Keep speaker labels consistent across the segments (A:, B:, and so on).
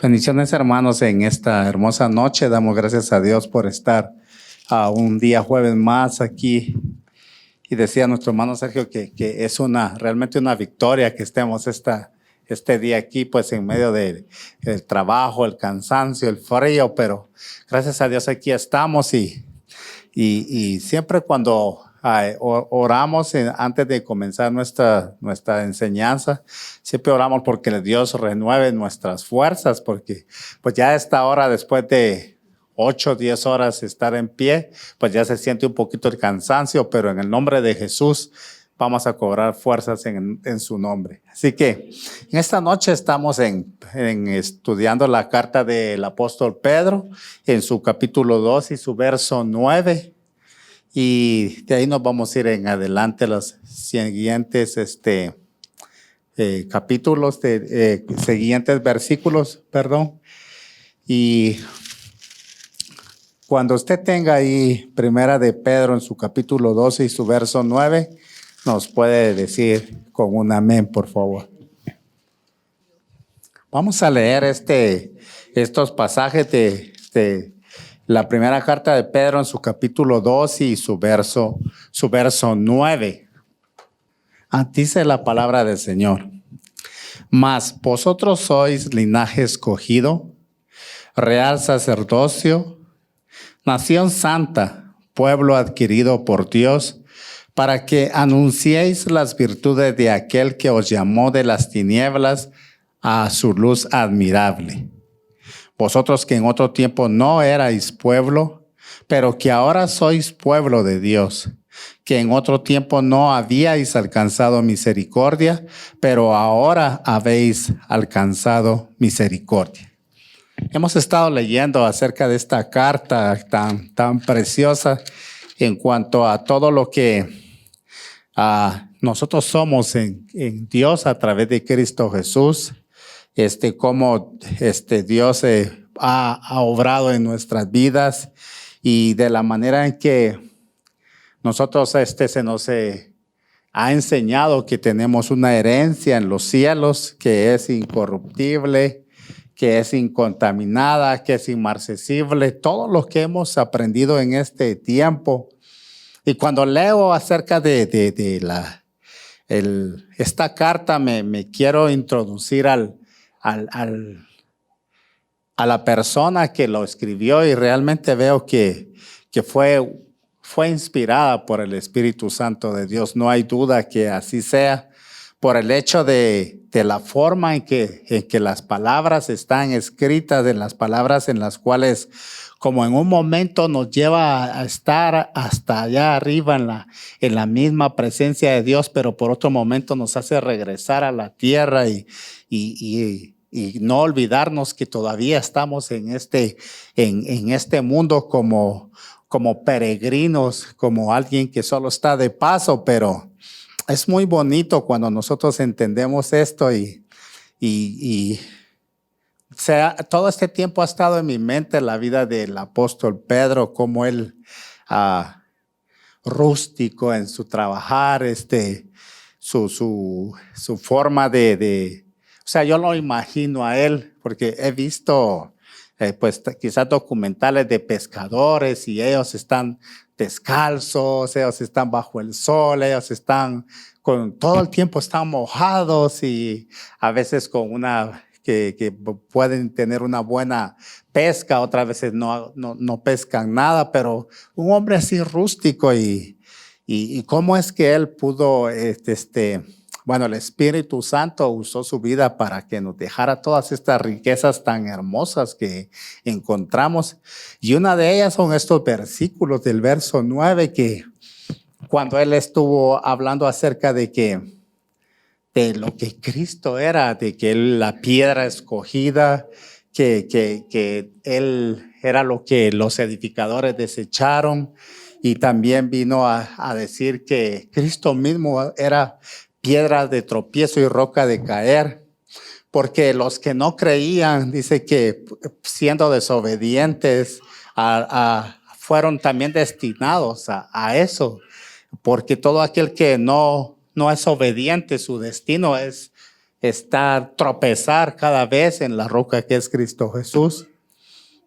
A: Bendiciones, hermanos, en esta hermosa noche. Damos gracias a Dios por estar un día jueves más aquí. Y decía nuestro hermano Sergio que es realmente una victoria que estemos este día aquí, pues en medio del trabajo, el cansancio, el frío, pero gracias a Dios aquí estamos y siempre cuando oramos antes de comenzar nuestra enseñanza, siempre oramos porque Dios renueve nuestras fuerzas, porque pues ya a esta hora, después de 8 o 10 horas estar en pie, pues ya se siente un poquito el cansancio, pero en el nombre de Jesús vamos a cobrar fuerzas en su nombre. Así que en esta noche estamos estudiando la carta del apóstol Pedro en su capítulo 2 y su verso 9. Y de ahí nos vamos a ir en adelante los siguientes capítulos, siguientes versículos, perdón. Y cuando usted tenga ahí Primera de Pedro en su capítulo 12 y su verso 9, nos puede decir con un amén, por favor. Vamos a leer estos pasajes de la primera carta de Pedro en su capítulo 2 y su verso 9. Dice la palabra del Señor. Mas vosotros sois linaje escogido, real sacerdocio, nación santa, pueblo adquirido por Dios, para que anunciéis las virtudes de aquel que os llamó de las tinieblas a su luz admirable. Vosotros que en otro tiempo no erais pueblo, pero que ahora sois pueblo de Dios, que en otro tiempo no habíais alcanzado misericordia, pero ahora habéis alcanzado misericordia. Hemos estado leyendo acerca de esta carta tan preciosa en cuanto a todo lo que nosotros somos en Dios a través de Cristo Jesús. Cómo Dios ha obrado en nuestras vidas y de la manera en que nosotros se nos ha enseñado que tenemos una herencia en los cielos que es incorruptible, que es incontaminada, que es inmarcesible, todo lo que hemos aprendido en este tiempo. Y cuando leo acerca de esta carta, me quiero introducir a la persona que lo escribió y realmente veo que fue inspirada por el Espíritu Santo de Dios. No hay duda que así sea, por el hecho de la forma en que las palabras están escritas, de las palabras en las cuales como en un momento nos lleva a estar hasta allá arriba en la misma presencia de Dios, pero por otro momento nos hace regresar a la tierra y no olvidarnos que todavía estamos en este mundo como peregrinos, como alguien que solo está de paso, pero es muy bonito cuando nosotros entendemos esto todo este tiempo ha estado en mi mente la vida del apóstol Pedro, como él rústico en su trabajar, su forma o sea, yo lo imagino a él, porque he visto pues quizás documentales de pescadores y ellos están descalzos, ellos están bajo el sol, ellos están todo el tiempo están mojados y a veces con que pueden tener una buena pesca, otras veces no pescan nada, pero un hombre así rústico y cómo es que él pudo, bueno, el Espíritu Santo usó su vida para que nos dejara todas estas riquezas tan hermosas que encontramos. Y una de ellas son estos versículos del verso 9 que cuando él estuvo hablando acerca de lo que Cristo era, de que él la piedra escogida, que él era lo que los edificadores desecharon, y también vino a decir que Cristo mismo era piedra de tropiezo y roca de caer, porque los que no creían, dice que siendo desobedientes, fueron también destinados a eso, porque todo aquel que no es obediente, su destino es tropezar cada vez en la roca que es Cristo Jesús.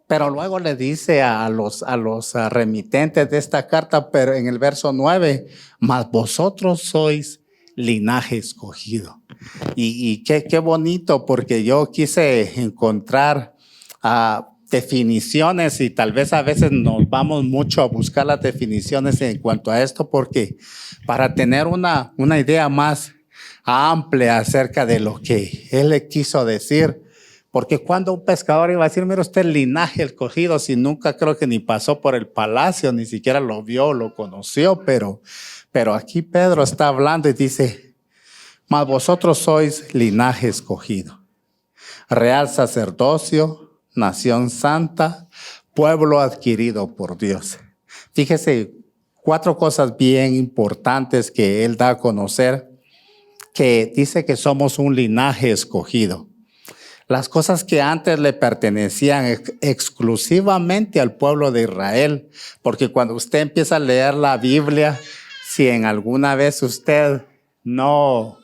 A: Pero luego le dice a los remitentes de esta carta, pero en el verso 9, mas vosotros sois linaje escogido. Y qué bonito, porque yo quise encontrar definiciones y tal vez a veces nos vamos mucho a buscar las definiciones en cuanto a esto, porque para tener una idea más amplia acerca de lo que él le quiso decir. Porque cuando un pescador iba a decir, mira usted, linaje escogido, si nunca creo que ni pasó por el palacio, ni siquiera lo vio, lo conoció, pero aquí Pedro está hablando y dice, mas vosotros sois linaje escogido, real sacerdocio, nación santa, pueblo adquirido por Dios. Fíjese, 4 cosas bien importantes que él da a conocer, que dice que somos un linaje escogido. Las cosas que antes le pertenecían exclusivamente al pueblo de Israel, porque cuando usted empieza a leer la Biblia, si en alguna vez usted no,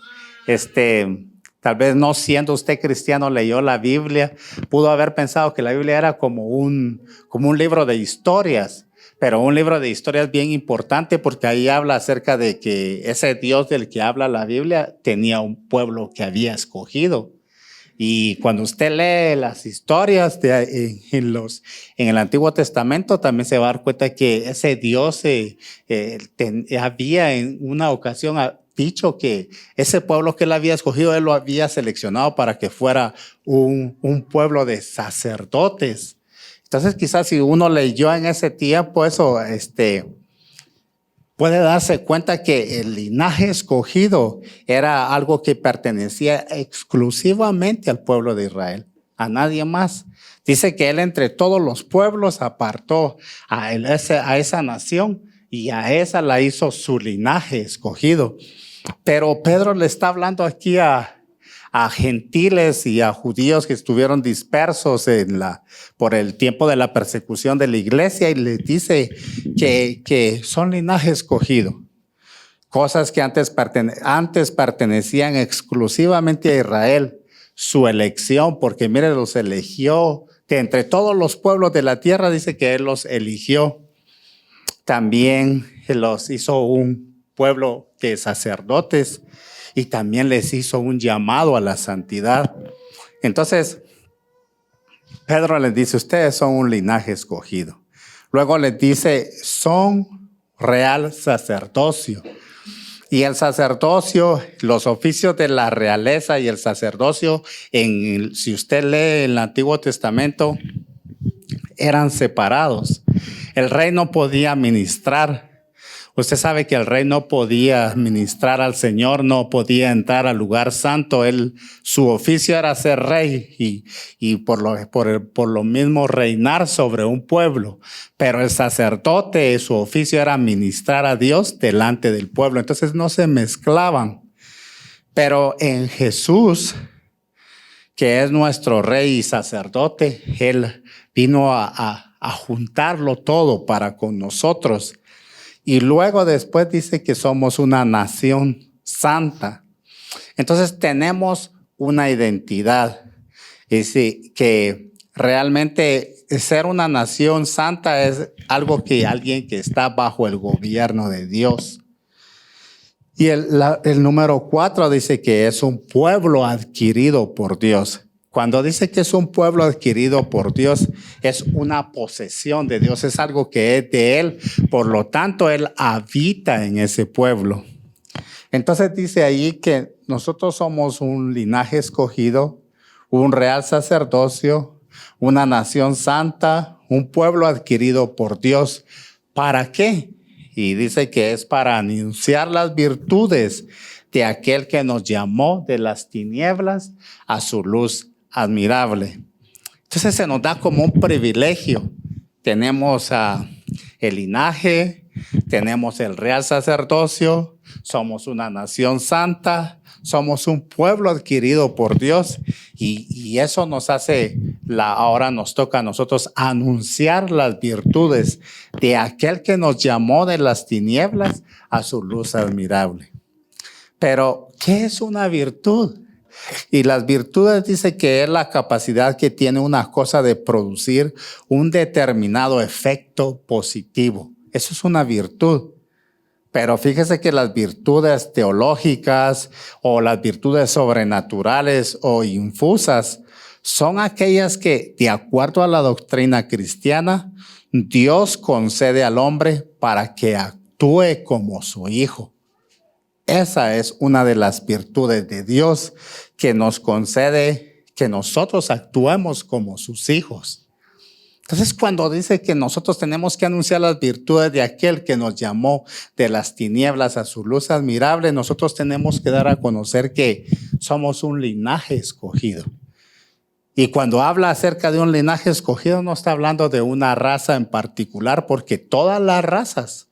A: tal vez no siendo usted cristiano leyó la Biblia, pudo haber pensado que la Biblia era como un libro de historias, pero un libro de historias bien importante porque ahí habla acerca de que ese Dios del que habla la Biblia tenía un pueblo que había escogido. Y cuando usted lee las historias en el Antiguo Testamento, también se va a dar cuenta que ese Dios había en una ocasión dicho que ese pueblo que él había escogido, él lo había seleccionado para que fuera un pueblo de sacerdotes. Entonces, quizás si uno leyó en ese tiempo eso, puede darse cuenta que el linaje escogido era algo que pertenecía exclusivamente al pueblo de Israel, a nadie más. Dice que él entre todos los pueblos apartó a esa nación y a esa la hizo su linaje escogido. Pero Pedro le está hablando aquí a gentiles y a judíos que estuvieron dispersos por el tiempo de la persecución de la iglesia y les dice que son linaje escogido. Cosas que antes pertenecían exclusivamente a Israel, su elección, porque mire, los eligió, que entre todos los pueblos de la tierra dice que él los eligió. También los hizo un pueblo de sacerdotes y también les hizo un llamado a la santidad. Entonces, Pedro les dice, ustedes son un linaje escogido. Luego les dice, son real sacerdocio. Y el sacerdocio, los oficios de la realeza y el sacerdocio, si usted lee el Antiguo Testamento, eran separados. El rey no podía ministrar. Usted sabe que el rey no podía ministrar al Señor, no podía entrar al lugar santo. Su oficio era ser rey y por lo mismo reinar sobre un pueblo. Pero el sacerdote, su oficio era ministrar a Dios delante del pueblo. Entonces no se mezclaban. Pero en Jesús, que es nuestro rey y sacerdote, él vino a juntarlo todo para con nosotros. Y luego después dice que somos una nación santa. Entonces tenemos una identidad. Y que realmente ser una nación santa es algo que alguien que está bajo el gobierno de Dios. Y el número 4 dice que es un pueblo adquirido por Dios. Cuando dice que es un pueblo adquirido por Dios, es una posesión de Dios, es algo que es de Él. Por lo tanto, Él habita en ese pueblo. Entonces dice ahí que nosotros somos un linaje escogido, un real sacerdocio, una nación santa, un pueblo adquirido por Dios. ¿Para qué? Y dice que es para anunciar las virtudes de aquel que nos llamó de las tinieblas a su luz admirable. Entonces se nos da como un privilegio. Tenemos el linaje, tenemos el real sacerdocio, somos una nación santa, somos un pueblo adquirido por Dios y eso nos hace, ahora nos toca a nosotros anunciar las virtudes de aquel que nos llamó de las tinieblas a su luz admirable. Pero, ¿qué es una virtud? Y las virtudes dice que es la capacidad que tiene una cosa de producir un determinado efecto positivo. Eso es una virtud. Pero fíjese que las virtudes teológicas o las virtudes sobrenaturales o infusas son aquellas que, de acuerdo a la doctrina cristiana, Dios concede al hombre para que actúe como su hijo. Esa es una de las virtudes de Dios que nos concede que nosotros actuemos como sus hijos. Entonces, cuando dice que nosotros tenemos que anunciar las virtudes de aquel que nos llamó de las tinieblas a su luz admirable, nosotros tenemos que dar a conocer que somos un linaje escogido. Y cuando habla acerca de un linaje escogido, no está hablando de una raza en particular, porque todas las razas,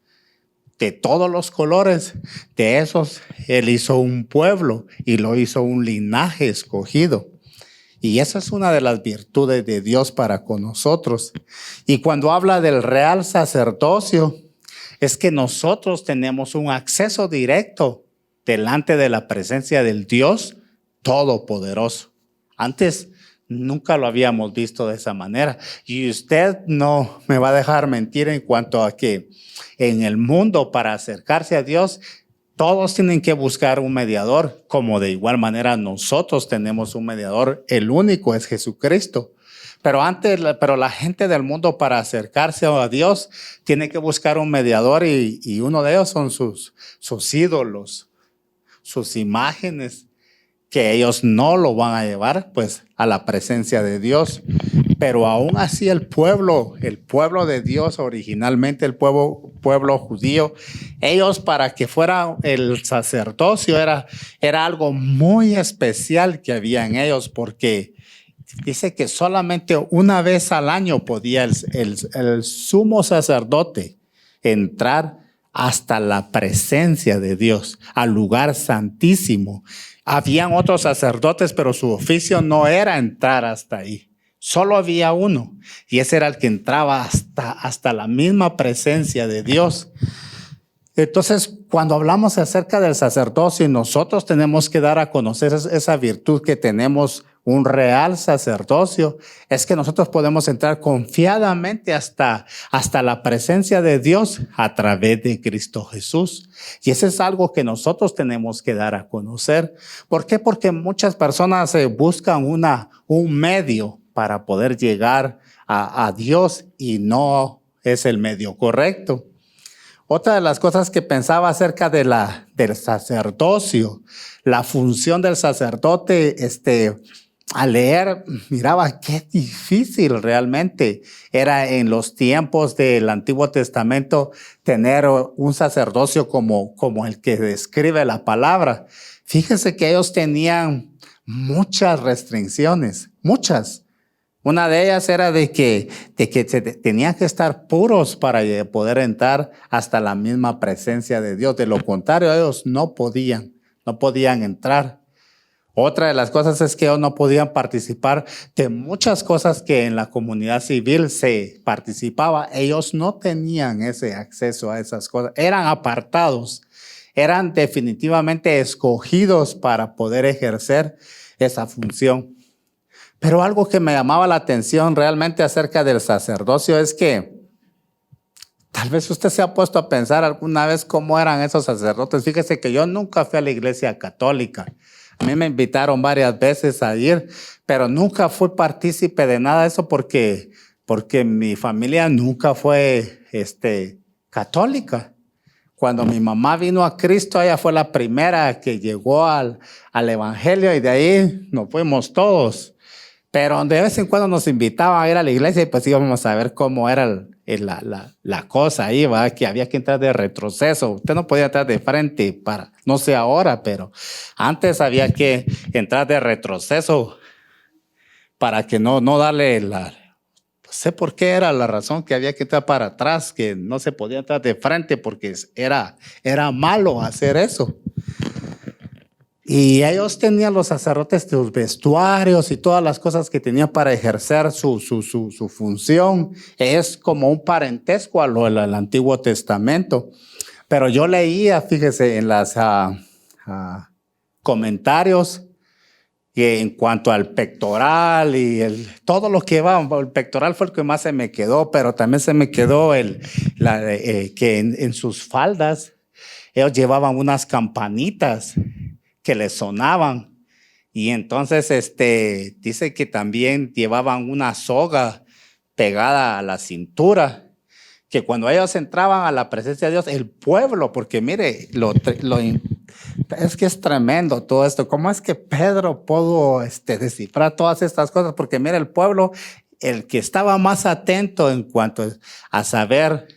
A: de todos los colores, de esos, Él hizo un pueblo y lo hizo un linaje escogido. Y esa es una de las virtudes de Dios para con nosotros. Y cuando habla del real sacerdocio, es que nosotros tenemos un acceso directo delante de la presencia del Dios Todopoderoso. Antes nunca lo habíamos visto de esa manera. Y usted no me va a dejar mentir en cuanto a que en el mundo, para acercarse a Dios, todos tienen que buscar un mediador, como de igual manera nosotros tenemos un mediador. El único es Jesucristo. Pero la gente del mundo, para acercarse a Dios, tiene que buscar un mediador, y uno de ellos son sus ídolos, sus imágenes, que ellos no lo van a llevar pues a la presencia de Dios. Pero aún así el pueblo de Dios, originalmente el pueblo judío, ellos, para que fuera el sacerdocio, era algo muy especial que había en ellos, porque dice que solamente una vez al año podía el sumo sacerdote entrar hasta la presencia de Dios, al lugar santísimo. Habían otros sacerdotes, pero su oficio no era entrar hasta ahí. Solo había uno, y ese era el que entraba hasta la misma presencia de Dios. Entonces, cuando hablamos acerca del sacerdocio, nosotros tenemos que dar a conocer esa virtud que tenemos, un real sacerdocio, es que nosotros podemos entrar confiadamente hasta la presencia de Dios a través de Cristo Jesús. Y eso es algo que nosotros tenemos que dar a conocer. ¿Por qué? Porque muchas personas buscan un medio para poder llegar a Dios, y no es el medio correcto. Otra de las cosas que pensaba acerca del sacerdocio, la función del sacerdote, al leer, miraba qué difícil realmente era en los tiempos del Antiguo Testamento tener un sacerdocio como el que describe la palabra. Fíjese que ellos tenían muchas restricciones, muchas. Una de ellas era de que tenían que estar puros para poder entrar hasta la misma presencia de Dios. De lo contrario, ellos no podían entrar. Otra de las cosas es que ellos no podían participar de muchas cosas que en la comunidad civil se participaba. Ellos no tenían ese acceso a esas cosas. Eran apartados, eran definitivamente escogidos para poder ejercer esa función. Pero algo que me llamaba la atención realmente acerca del sacerdocio es que tal vez usted se ha puesto a pensar alguna vez cómo eran esos sacerdotes. Fíjese que yo nunca fui a la iglesia católica. A mí me invitaron varias veces a ir, pero nunca fui partícipe de nada de eso porque mi familia nunca fue católica. Cuando mi mamá vino a Cristo, ella fue la primera que llegó al evangelio, y de ahí nos fuimos todos. Pero de vez en cuando nos invitaban a ir a la iglesia, y pues íbamos a ver cómo era la cosa ahí, ¿verdad? Que había que entrar de retroceso. Usted no podía entrar de frente, no sé ahora, pero antes había que entrar de retroceso para que no darle no sé por qué era la razón que había que entrar para atrás, que no se podía entrar de frente porque era malo hacer eso. Y ellos tenían, los sacerdotes, sus vestuarios y todas las cosas que tenían para ejercer su función. Es como un parentesco a lo del Antiguo Testamento. Pero yo leía, fíjese, en los comentarios, Y en cuanto al pectoral y todo lo que va, el pectoral fue el que más se me quedó, pero también se me quedó que en sus faldas ellos llevaban unas campanitas que les sonaban. Y entonces dice que también llevaban una soga pegada a la cintura, que cuando ellos entraban a la presencia de Dios, el pueblo, porque mire, es que es tremendo todo esto. ¿Cómo es que Pedro pudo descifrar todas estas cosas? Porque mire, el pueblo, el que estaba más atento en cuanto a saber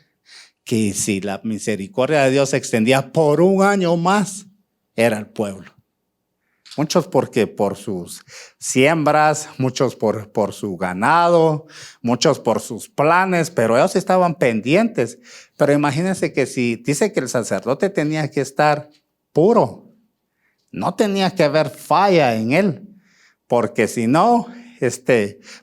A: que si la misericordia de Dios se extendía por un año más, era el pueblo. Muchos porque por sus siembras, muchos por su ganado, muchos por sus planes, pero ellos estaban pendientes. Pero imagínense que si dice que el sacerdote tenía que estar puro, no tenía que haber falla en él, porque si no,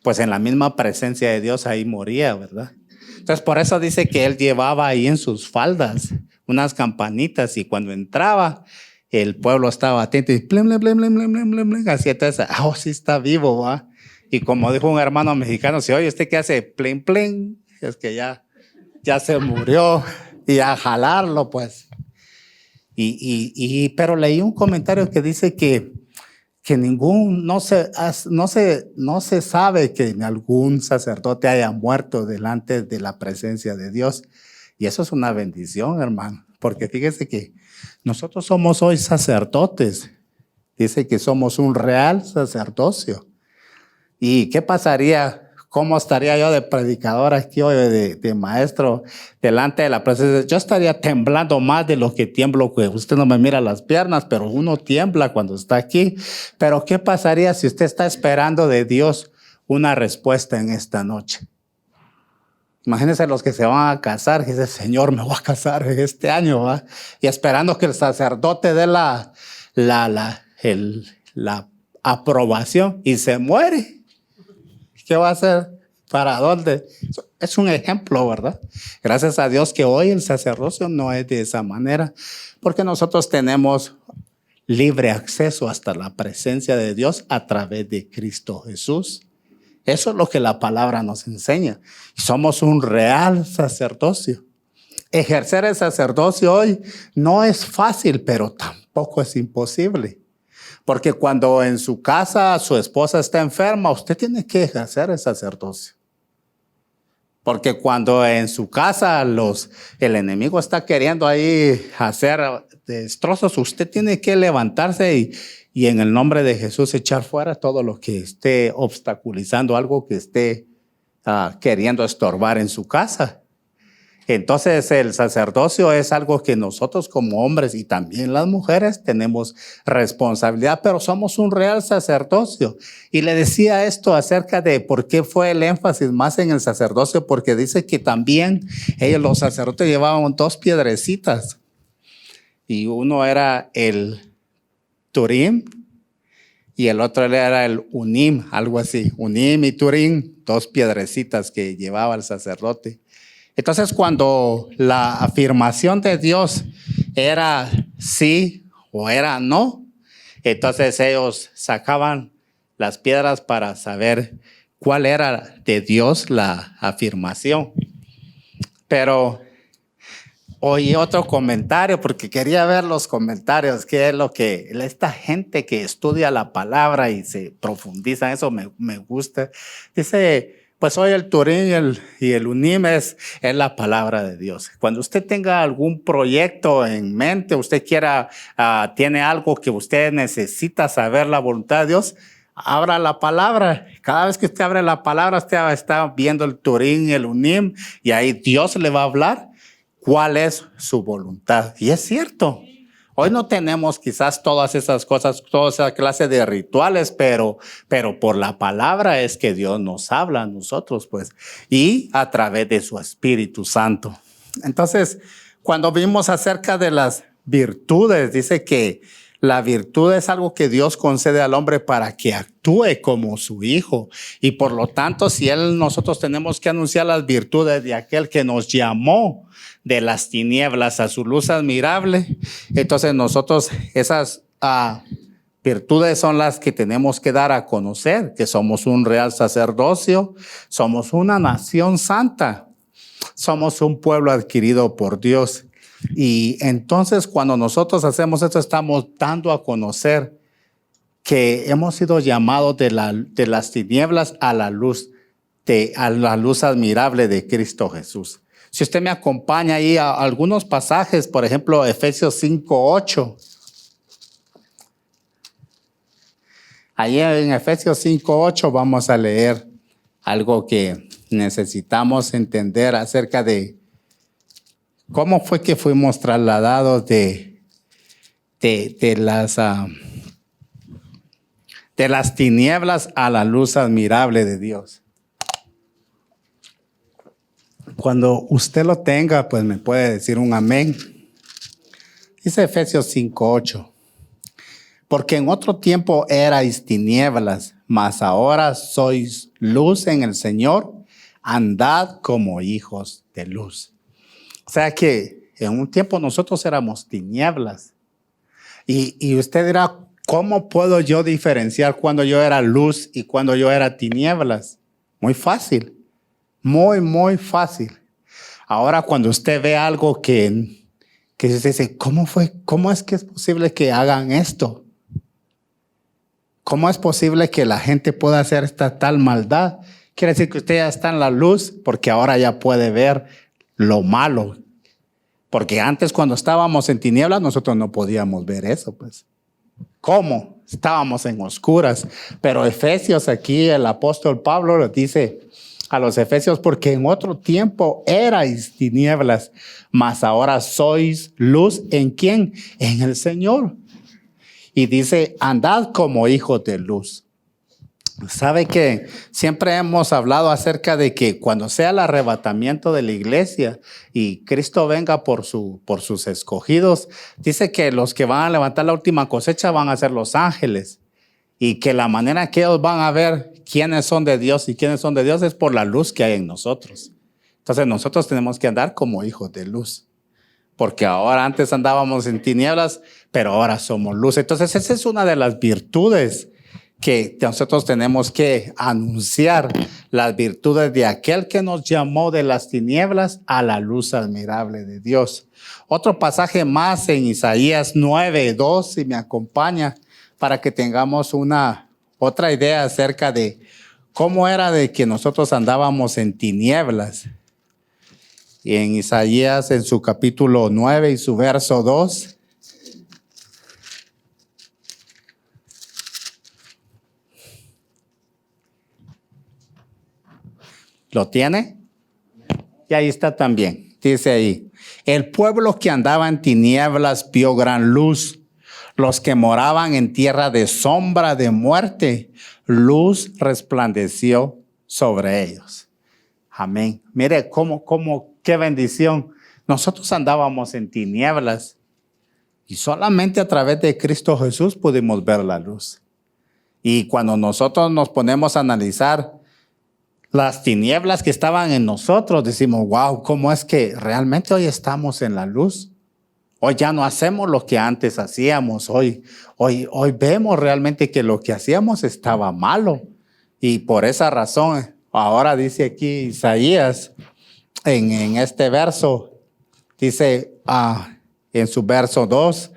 A: pues en la misma presencia de Dios ahí moría, ¿verdad? Entonces por eso dice que él llevaba ahí en sus faldas unas campanitas y cuando entraba, el pueblo estaba atento y plem, plem, plem, plem, plem, plem, plem, así entonces, sí está vivo, ¿va? Y como dijo un hermano mexicano, si oye, ¿usted qué hace? Plem, plem, es que ya se murió y a jalarlo, pues. Pero leí un comentario que dice que no se sabe que algún sacerdote haya muerto delante de la presencia de Dios. Y eso es una bendición, hermano, porque fíjese que nosotros somos hoy sacerdotes. Dice que somos un real sacerdocio. ¿Y qué pasaría? ¿Cómo estaría yo de predicador aquí hoy, de maestro, delante de la presencia? Yo estaría temblando más de lo que tiemblo, que usted no me mira las piernas, pero uno tiembla cuando está aquí. Pero ¿qué pasaría si usted está esperando de Dios una respuesta en esta noche? Imagínense los que se van a casar, que dicen, Señor, me voy a casar este año, ¿va? Y esperando que el sacerdote dé la aprobación y se muere. ¿Qué va a hacer? ¿Para dónde? Es un ejemplo, ¿verdad? Gracias a Dios que hoy el sacerdocio no es de esa manera, porque nosotros tenemos libre acceso hasta la presencia de Dios a través de Cristo Jesús. Eso es lo que la palabra nos enseña. Somos un real sacerdocio. Ejercer el sacerdocio hoy no es fácil, pero tampoco es imposible. Porque cuando en su casa su esposa está enferma, usted tiene que ejercer el sacerdocio. Porque cuando en su casa el enemigo está queriendo ahí hacer destrozos, usted tiene que levantarse y en el nombre de Jesús echar fuera todo lo que esté obstaculizando, algo que esté queriendo estorbar en su casa. Entonces el sacerdocio es algo que nosotros como hombres y también las mujeres tenemos responsabilidad, pero somos un real sacerdocio. Y le decía esto acerca de por qué fue el énfasis más en el sacerdocio, porque dice que también los sacerdotes llevaban 2 piedrecitas y uno era el Turim y el otro era el Unim, algo así. Unim y Turim, 2 piedrecitas que llevaba el sacerdote. Entonces, cuando la afirmación de Dios era sí o era no, entonces ellos sacaban las piedras para saber cuál era de Dios la afirmación. Pero oí otro comentario porque quería ver los comentarios, qué es lo que esta gente que estudia la palabra y se profundiza en eso me gusta. Dice, pues hoy el Turim y el Unim es la palabra de Dios. Cuando usted tenga algún proyecto en mente, usted tiene algo que usted necesita saber la voluntad de Dios, abra la palabra. Cada vez que usted abre la palabra, usted está viendo el Turim y el Unim y ahí Dios le va a hablar cuál es su voluntad. Y es cierto. Hoy no tenemos quizás todas esas cosas, toda esa clase de rituales, pero por la palabra es que Dios nos habla a nosotros, pues, y a través de su Espíritu Santo. Entonces, cuando vimos acerca de las virtudes, dice que la virtud es algo que Dios concede al hombre para que actúe como su hijo. Y por lo tanto, si nosotros tenemos que anunciar las virtudes de aquel que nos llamó de las tinieblas a su luz admirable, entonces nosotros esas Virtudes son las que tenemos que dar a conocer, que somos un real sacerdocio, somos una nación santa, somos un pueblo adquirido por Dios. Y entonces cuando nosotros hacemos esto, estamos dando a conocer que hemos sido llamados de las tinieblas a la luz admirable de Cristo Jesús. Si usted me acompaña ahí a algunos pasajes, por ejemplo, Efesios 5:8. Ahí en Efesios 5:8 vamos a leer algo que necesitamos entender acerca de cómo fue que fuimos trasladados de las tinieblas a la luz admirable de Dios. Cuando usted lo tenga, pues me puede decir un amén. Dice Efesios 5:8. Porque en otro tiempo erais tinieblas, mas ahora sois luz en el Señor, andad como hijos de luz. O sea que en un tiempo nosotros éramos tinieblas. Y usted dirá, ¿cómo puedo yo diferenciar cuando yo era luz y cuando yo era tinieblas? Muy fácil, muy fácil. Ahora cuando usted ve algo que se dice, ¿cómo es que es posible que hagan esto? ¿Cómo es posible que la gente pueda hacer esta tal maldad? Quiere decir que usted ya está en la luz porque ahora ya puede ver lo malo. Porque antes cuando estábamos en tinieblas nosotros no podíamos ver eso, pues. ¿Cómo? Estábamos en oscuras. Pero Efesios aquí, el apóstol Pablo le dice a los efesios, porque en otro tiempo erais tinieblas, mas ahora sois luz. ¿En quién? En el Señor. Y dice, andad como hijos de luz. ¿Sabe que siempre hemos hablado acerca de que cuando sea el arrebatamiento de la iglesia y Cristo venga por sus escogidos, dice que los que van a levantar la última cosecha van a ser los ángeles y que la manera que ellos van a ver quiénes son de Dios y quiénes son de Dios es por la luz que hay en nosotros. Entonces nosotros tenemos que andar como hijos de luz. Porque ahora antes andábamos en tinieblas, pero ahora somos luz. Entonces esa es una de las virtudes que nosotros tenemos que anunciar, las virtudes de aquel que nos llamó de las tinieblas a la luz admirable de Dios. Otro pasaje más en Isaías 9:2, si me acompaña, para que tengamos otra idea acerca de cómo era de que nosotros andábamos en tinieblas. Y en Isaías, en su capítulo 9 y su verso 2. ¿Lo tiene? Y ahí está también. Dice ahí, el pueblo que andaba en tinieblas vio gran luz. Los que moraban en tierra de sombra de muerte, luz resplandeció sobre ellos. Amén. Mire qué bendición. Nosotros andábamos en tinieblas y solamente a través de Cristo Jesús pudimos ver la luz. Y cuando nosotros nos ponemos a analizar las tinieblas que estaban en nosotros, decimos, wow, ¿cómo es que realmente hoy estamos en la luz? Hoy ya no hacemos lo que antes hacíamos. Hoy vemos realmente que lo que hacíamos estaba malo. Y por esa razón, ahora dice aquí Isaías, en este verso, dice en su verso 2,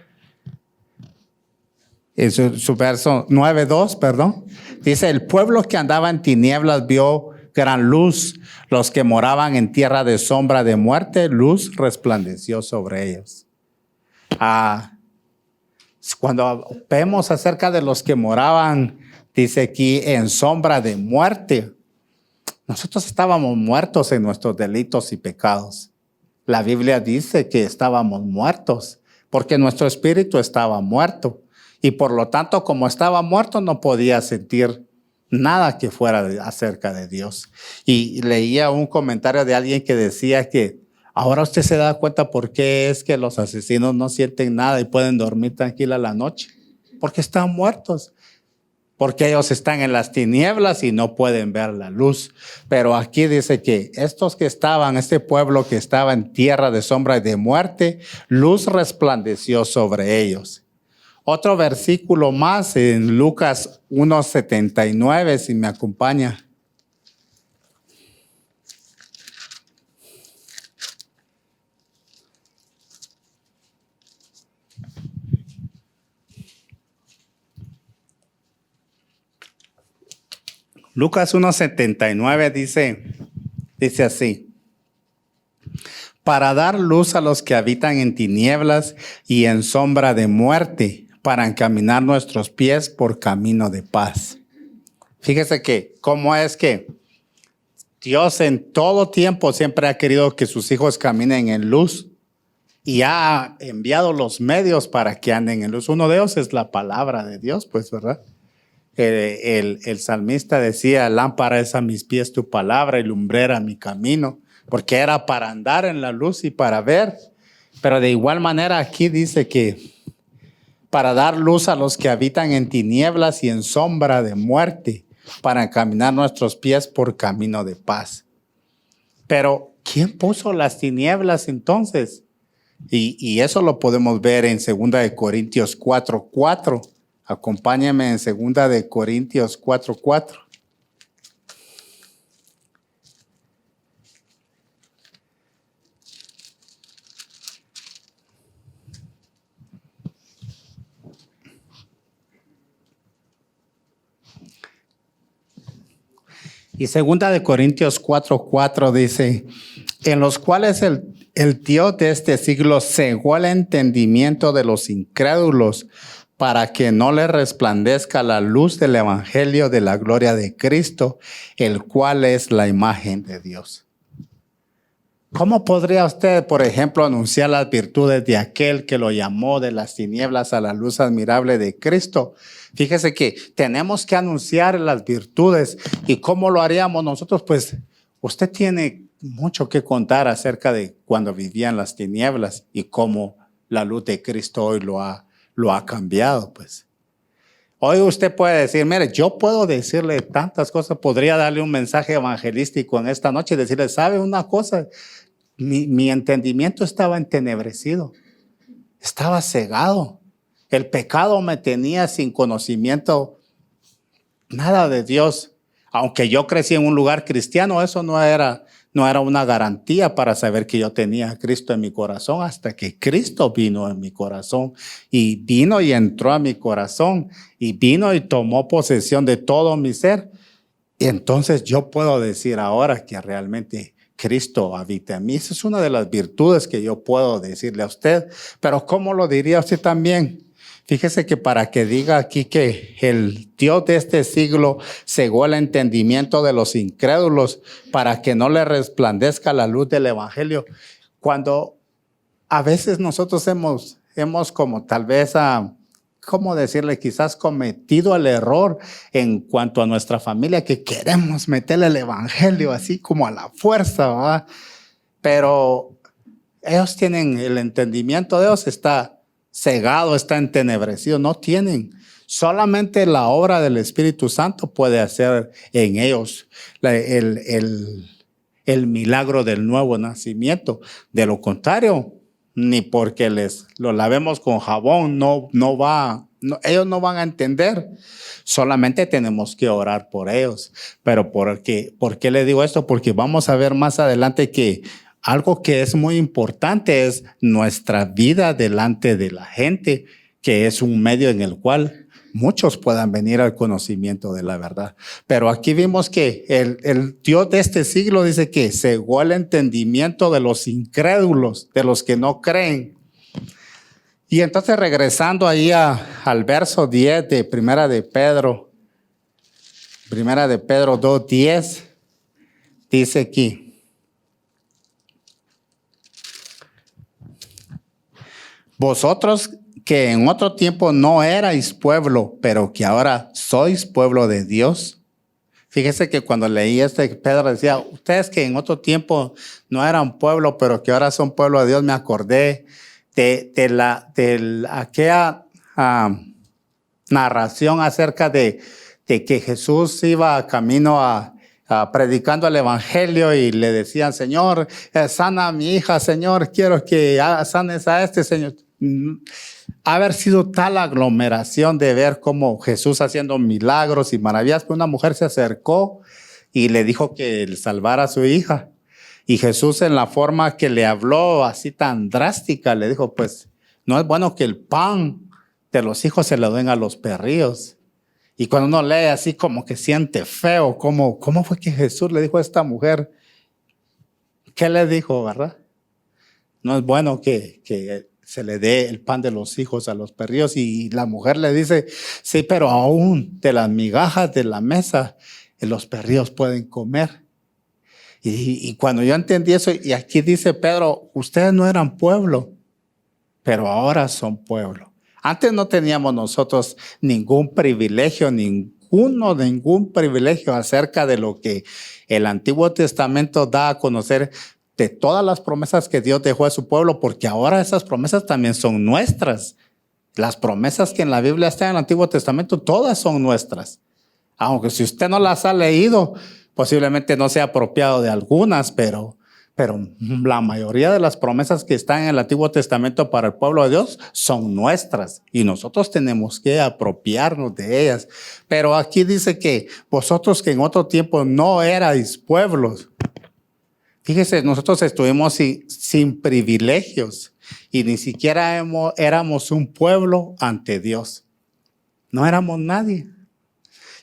A: en su verso 9:2, perdón, dice, el pueblo que andaba en tinieblas vio gran luz, los que moraban en tierra de sombra de muerte, luz resplandeció sobre ellos. Cuando vemos acerca de los que moraban, dice aquí, en sombra de muerte, nosotros estábamos muertos en nuestros delitos y pecados. La Biblia dice que estábamos muertos porque nuestro espíritu estaba muerto. Y por lo tanto, como estaba muerto, no podía sentir nada que fuera acerca de Dios. Y leía un comentario de alguien que decía que ahora usted se da cuenta por qué es que los asesinos no sienten nada y pueden dormir tranquila la noche. Porque están muertos. Porque ellos están en las tinieblas y no pueden ver la luz. Pero aquí dice que este pueblo que estaba en tierra de sombra y de muerte, luz resplandeció sobre ellos. Otro versículo más en Lucas 1:79, si me acompaña. Lucas 1:79 dice así: para dar luz a los que habitan en tinieblas y en sombra de muerte, para encaminar nuestros pies por camino de paz. Fíjese que cómo es que Dios en todo tiempo siempre ha querido que sus hijos caminen en luz y ha enviado los medios para que anden en luz. Uno de ellos es la palabra de Dios, pues, ¿verdad? El salmista decía: lámpara es a mis pies tu palabra y lumbrera mi camino, porque era para andar en la luz y para ver. Pero de igual manera aquí dice que para dar luz a los que habitan en tinieblas y en sombra de muerte, para encaminar nuestros pies por camino de paz. Pero ¿quién puso las tinieblas entonces? Y eso lo podemos ver en 2 Corintios 4:4. Acompáñame en 2 Corintios 4:4. Y 2 Corintios 4:4 dice: en los cuales el Dios de este siglo cegó el entendimiento de los incrédulos, para que no le resplandezca la luz del evangelio de la gloria de Cristo, el cual es la imagen de Dios. ¿Cómo podría usted, por ejemplo, anunciar las virtudes de aquel que lo llamó de las tinieblas a la luz admirable de Cristo? Fíjese que tenemos que anunciar las virtudes. ¿Y cómo lo haríamos nosotros? Pues usted tiene mucho que contar acerca de cuando vivía en las tinieblas y cómo la luz de Cristo hoy lo ha cambiado, pues. Hoy usted puede decir: mire, yo puedo decirle tantas cosas, podría darle un mensaje evangelístico en esta noche y decirle: ¿sabe una cosa? Mi entendimiento estaba entenebrecido, estaba cegado. El pecado me tenía sin conocimiento nada de Dios. Aunque yo crecí en un lugar cristiano, eso no era una garantía para saber que yo tenía a Cristo en mi corazón, hasta que Cristo vino en mi corazón y vino y entró a mi corazón y vino y tomó posesión de todo mi ser. Y entonces yo puedo decir ahora que realmente Cristo habita en mí. Esa es una de las virtudes que yo puedo decirle a usted. Pero ¿cómo lo diría usted también? Fíjese que para que diga aquí que el Dios de este siglo cegó el entendimiento de los incrédulos para que no le resplandezca la luz del evangelio. Cuando a veces nosotros hemos como tal vez, ¿cómo decirle? Quizás cometido el error en cuanto a nuestra familia, que queremos meterle el evangelio así como a la fuerza, ¿verdad? Pero ellos tienen el entendimiento de Dios, está cegado, está entenebrecido, no tienen. Solamente la obra del Espíritu Santo puede hacer en ellos el milagro del nuevo nacimiento. De lo contrario, ni porque lo lavemos con jabón, ellos no van a entender. Solamente tenemos que orar por ellos. Pero ¿por qué le digo esto? Porque vamos a ver más adelante que algo que es muy importante es nuestra vida delante de la gente, que es un medio en el cual muchos puedan venir al conocimiento de la verdad. Pero aquí vimos que el Dios de este siglo dice que cegó el entendimiento de los incrédulos, de los que no creen. Y entonces regresando ahí al verso 10 de Primera de Pedro 2:10, dice aquí: vosotros que en otro tiempo no erais pueblo, pero que ahora sois pueblo de Dios. Fíjese que cuando leí Pedro decía: ustedes que en otro tiempo no eran pueblo, pero que ahora son pueblo de Dios. Me acordé de aquella narración acerca de que Jesús iba camino predicando el evangelio y le decían: Señor, sana a mi hija, Señor, quiero que sanes a este, Señor. Ha haber sido tal aglomeración de ver cómo Jesús haciendo milagros y maravillas, que una mujer se acercó y le dijo que él salvara a su hija. Y Jesús, en la forma que le habló así tan drástica, le dijo, pues no es bueno que el pan de los hijos se lo den a los perrillos. Y cuando uno lee así como que siente feo, ¿cómo fue que Jesús le dijo a esta mujer? ¿Qué le dijo, verdad? No es bueno que se le dé el pan de los hijos a los perrillos. Y la mujer le dice, sí, pero aún de las migajas de la mesa, los perrillos pueden comer. Y cuando yo entendí eso, y aquí dice Pedro, ustedes no eran pueblo, pero ahora son pueblo. Antes no teníamos nosotros ningún privilegio, ningún privilegio acerca de lo que el Antiguo Testamento da a conocer de todas las promesas que Dios dejó a su pueblo, porque ahora esas promesas también son nuestras. Las promesas que en la Biblia están en el Antiguo Testamento, todas son nuestras. Aunque si usted no las ha leído, posiblemente no sea apropiado de algunas, pero la mayoría de las promesas que están en el Antiguo Testamento para el pueblo de Dios son nuestras y nosotros tenemos que apropiarnos de ellas. Pero aquí dice que vosotros que en otro tiempo no erais pueblos. Fíjese, nosotros estuvimos sin privilegios y ni siquiera éramos un pueblo ante Dios. No éramos nadie.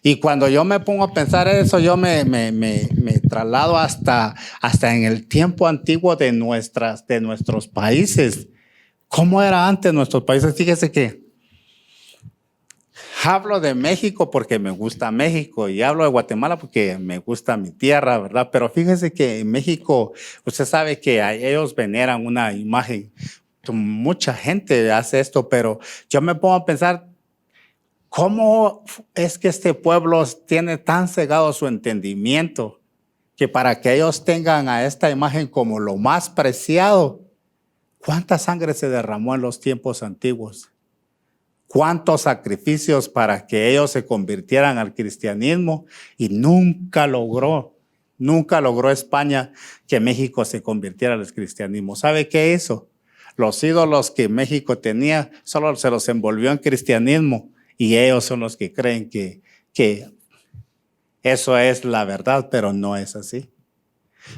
A: Y cuando yo me pongo a pensar eso, yo me traslado hasta en el tiempo antiguo de nuestros países. ¿Cómo era antes nuestros países? Fíjese que hablo de México porque me gusta México y hablo de Guatemala porque me gusta mi tierra, ¿verdad? Pero fíjese que en México, usted sabe que ellos veneran una imagen. Mucha gente hace esto, pero yo me pongo a pensar, ¿cómo es que este pueblo tiene tan cegado su entendimiento que para que ellos tengan a esta imagen como lo más preciado? ¿Cuánta sangre se derramó en los tiempos antiguos? ¿Cuántos sacrificios para que ellos se convirtieran al cristianismo? Y nunca logró España que México se convirtiera al cristianismo. ¿Sabe qué hizo? Los ídolos que México tenía solo se los envolvió en cristianismo. Y ellos son los que creen que eso es la verdad, pero no es así.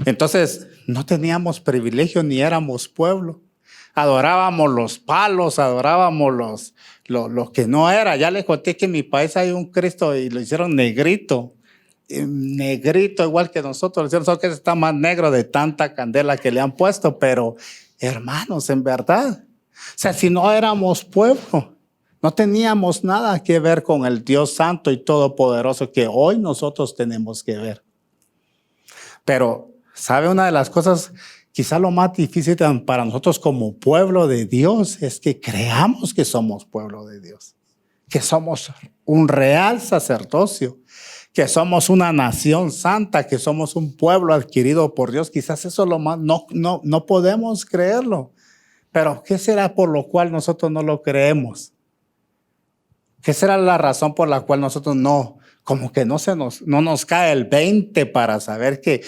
A: Entonces, no teníamos privilegio ni éramos pueblo. Adorábamos los palos, adorábamos los que no era. Ya les conté que en mi país hay un Cristo y lo hicieron negrito. Negrito igual que nosotros. Lo hicieron, solo que está más negro de tanta candela que le han puesto. Pero, hermanos, en verdad. O sea, si no éramos pueblo. No teníamos nada que ver con el Dios Santo y Todopoderoso que hoy nosotros tenemos que ver. Pero, ¿sabe una de las cosas? Quizá lo más difícil para nosotros como pueblo de Dios es que creamos que somos pueblo de Dios, que somos un real sacerdocio, que somos una nación santa, que somos un pueblo adquirido por Dios. Quizás eso es lo más, no podemos creerlo. Pero, ¿qué será por lo cual nosotros no lo creemos? ¿Qué será la razón por la cual nosotros no nos cae el 20 para saber que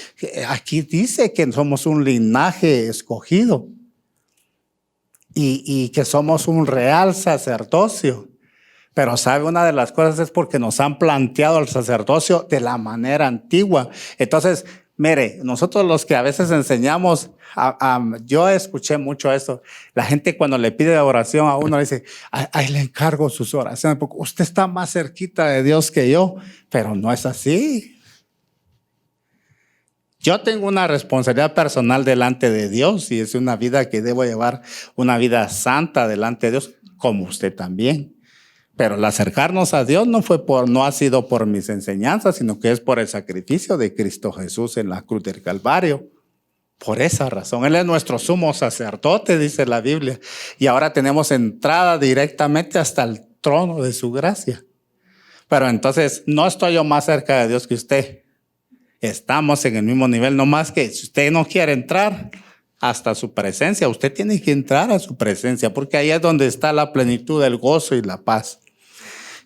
A: aquí dice que somos un linaje escogido y que somos un real sacerdocio? Pero sabe, una de las cosas es porque nos han planteado el sacerdocio de la manera antigua. Entonces, mire, nosotros los que a veces enseñamos, yo escuché mucho esto. La gente cuando le pide oración a uno le dice, ahí le encargo sus oraciones, porque usted está más cerquita de Dios que yo, pero no es así. Yo tengo una responsabilidad personal delante de Dios y es una vida que debo llevar, una vida santa delante de Dios, como usted también. Pero el acercarnos a Dios no ha sido por mis enseñanzas, sino que es por el sacrificio de Cristo Jesús en la cruz del Calvario. Por esa razón, Él es nuestro sumo sacerdote, dice la Biblia. Y ahora tenemos entrada directamente hasta el trono de su gracia. Pero entonces, no estoy yo más cerca de Dios que usted. Estamos en el mismo nivel, no más que si usted no quiere entrar hasta su presencia, usted tiene que entrar a su presencia, porque ahí es donde está la plenitud del gozo y la paz.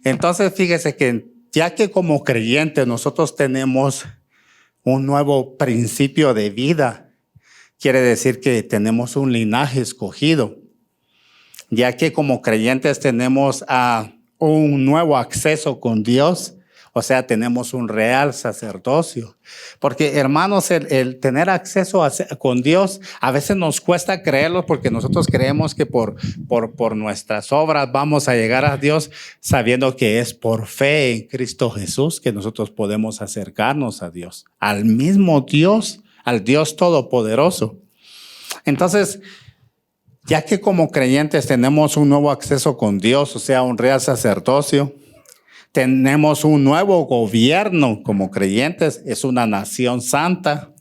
A: Entonces, fíjese que ya que como creyentes nosotros tenemos un nuevo principio de vida, quiere decir que tenemos un linaje escogido. ya que como creyentes tenemos un nuevo acceso con Dios, o sea, tenemos un real sacerdocio. Porque, hermanos, el tener acceso con Dios, a veces nos cuesta creerlo porque nosotros creemos que por nuestras obras vamos a llegar a Dios, sabiendo que es por fe en Cristo Jesús que nosotros podemos acercarnos a Dios, al mismo Dios, al Dios Todopoderoso. Entonces, ya que como creyentes tenemos un nuevo acceso con Dios, o sea, un real sacerdocio, tenemos un nuevo gobierno como creyentes, es una nación santa,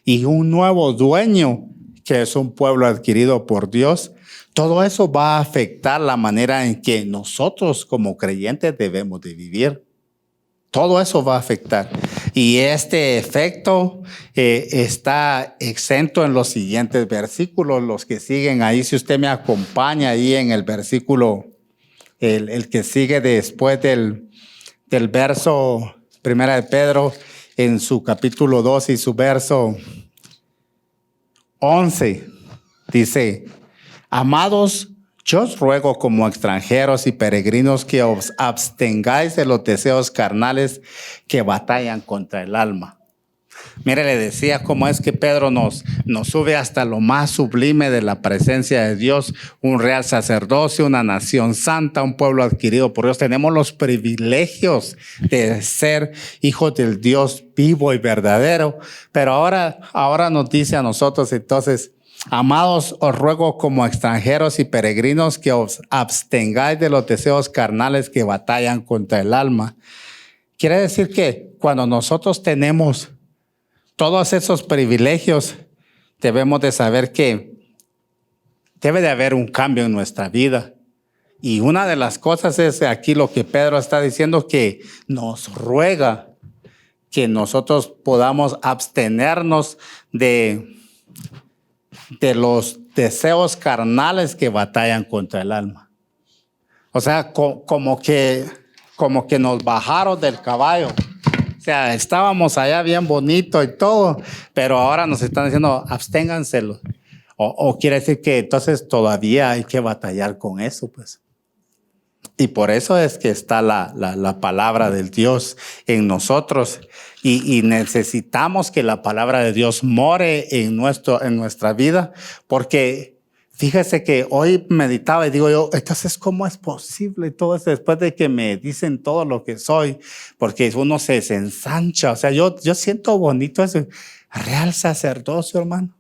A: y un nuevo dueño, que es un pueblo adquirido por Dios. Todo eso va a afectar la manera en que nosotros como creyentes debemos de vivir. Todo eso va a afectar. Y este efecto está exento en los siguientes versículos, los que siguen ahí. Si usted me acompaña ahí en el versículo, el que sigue después del verso 1 de Pedro, en su capítulo 2 y su verso 11, dice: amados, yo os ruego como extranjeros y peregrinos que os abstengáis de los deseos carnales que batallan contra el alma. Mire, le decía cómo es que Pedro nos sube hasta lo más sublime de la presencia de Dios, un real sacerdocio, una nación santa, un pueblo adquirido por Dios. Tenemos los privilegios de ser hijos del Dios vivo y verdadero, pero ahora nos dice a nosotros entonces: amados, os ruego como extranjeros y peregrinos que os abstengáis de los deseos carnales que batallan contra el alma. Quiere decir que cuando nosotros tenemos todos esos privilegios, debemos de saber que debe de haber un cambio en nuestra vida. Y una de las cosas es aquí lo que Pedro está diciendo, que nos ruega que nosotros podamos abstenernos de los deseos carnales que batallan contra el alma. O sea, como que nos bajaron del caballo. O sea, estábamos allá bien bonito y todo, pero ahora nos están diciendo: absténganselo. O quiere decir que entonces todavía hay que batallar con eso, pues. Y por eso es que está la palabra del Dios en nosotros. Y necesitamos que la palabra de Dios more en nuestra vida, porque fíjese que hoy meditaba y digo yo: entonces, ¿cómo es posible todo esto después de que me dicen todo lo que soy? Porque uno se ensancha. O sea, yo siento bonito ese real sacerdocio, hermano.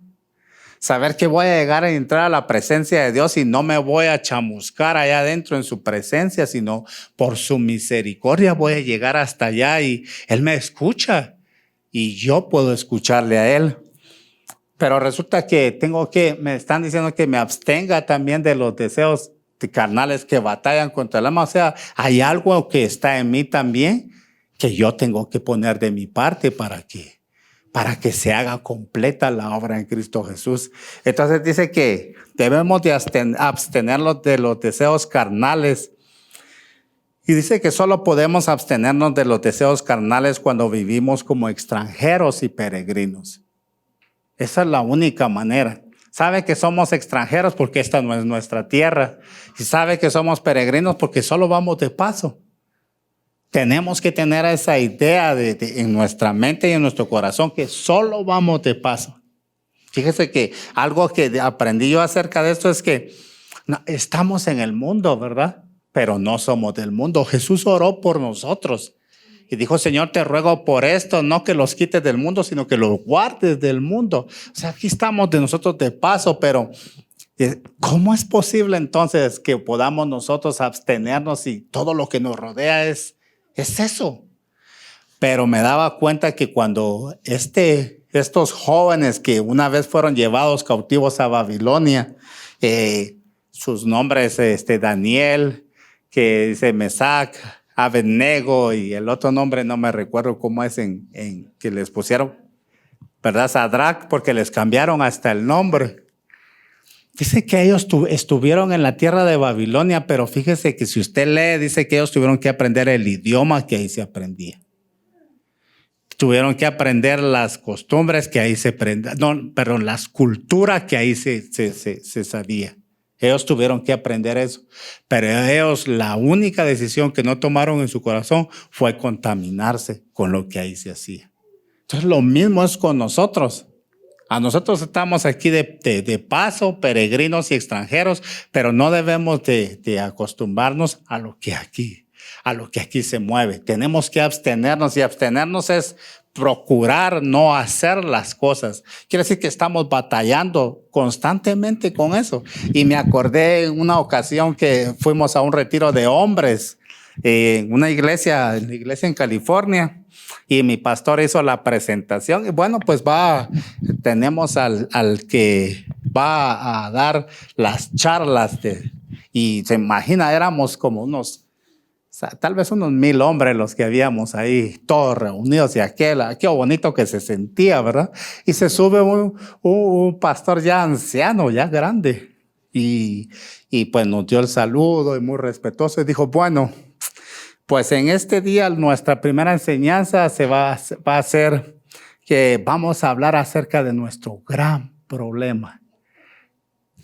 A: Saber que voy a llegar a entrar a la presencia de Dios y no me voy a chamuscar allá adentro en su presencia, sino por su misericordia voy a llegar hasta allá y Él me escucha y yo puedo escucharle a Él. Pero resulta que me están diciendo que me abstenga también de los deseos carnales que batallan contra el alma. O sea, hay algo que está en mí también que yo tengo que poner de mi parte para que se haga completa la obra en Cristo Jesús. Entonces dice que debemos de abstenernos de los deseos carnales. Y dice que solo podemos abstenernos de los deseos carnales cuando vivimos como extranjeros y peregrinos. Esa es la única manera. Sabe que somos extranjeros porque esta no es nuestra tierra. Y sabe que somos peregrinos porque solo vamos de paso. Tenemos que tener esa idea en nuestra mente y en nuestro corazón que solo vamos de paso. Fíjese que algo que aprendí yo acerca de esto es que estamos en el mundo, ¿verdad? Pero no somos del mundo. Jesús oró por nosotros y dijo: Señor, te ruego por esto, no que los quites del mundo, sino que los guardes del mundo. O sea, aquí estamos de nosotros de paso, pero ¿cómo es posible entonces que podamos nosotros abstenernos y todo lo que nos rodea es eso? Pero me daba cuenta que cuando estos jóvenes que una vez fueron llevados cautivos a Babilonia, sus nombres, Daniel, que dice Mesac, Abednego, y el otro nombre no me recuerdo cómo es que les pusieron, ¿verdad? Sadrach, porque les cambiaron hasta el nombre. Dice que ellos estuvieron en la tierra de Babilonia, pero fíjese que si usted lee, dice que ellos tuvieron que aprender el idioma que ahí se aprendía. Tuvieron que aprender las costumbres que ahí se aprendían, las culturas que ahí se sabía. Ellos tuvieron que aprender eso. Pero ellos, la única decisión que no tomaron en su corazón fue contaminarse con lo que ahí se hacía. Entonces lo mismo es con nosotros. A nosotros estamos aquí de paso, peregrinos y extranjeros, pero no debemos de acostumbrarnos a lo que aquí se mueve. Tenemos que abstenernos, y abstenernos es procurar no hacer las cosas. Quiere decir que estamos batallando constantemente con eso. Y me acordé en una ocasión que fuimos a un retiro de hombres en una iglesia en California. Y mi pastor hizo la presentación y bueno, pues tenemos al que va a dar las charlas y se imagina, éramos como tal vez unos 1,000 hombres los que habíamos ahí, todos reunidos, y qué bonito que se sentía, ¿verdad? Y se sube un pastor ya anciano, ya grande, y pues nos dio el saludo y muy respetuoso y dijo, bueno, pues en este día nuestra primera enseñanza va a ser que vamos a hablar acerca de nuestro gran problema,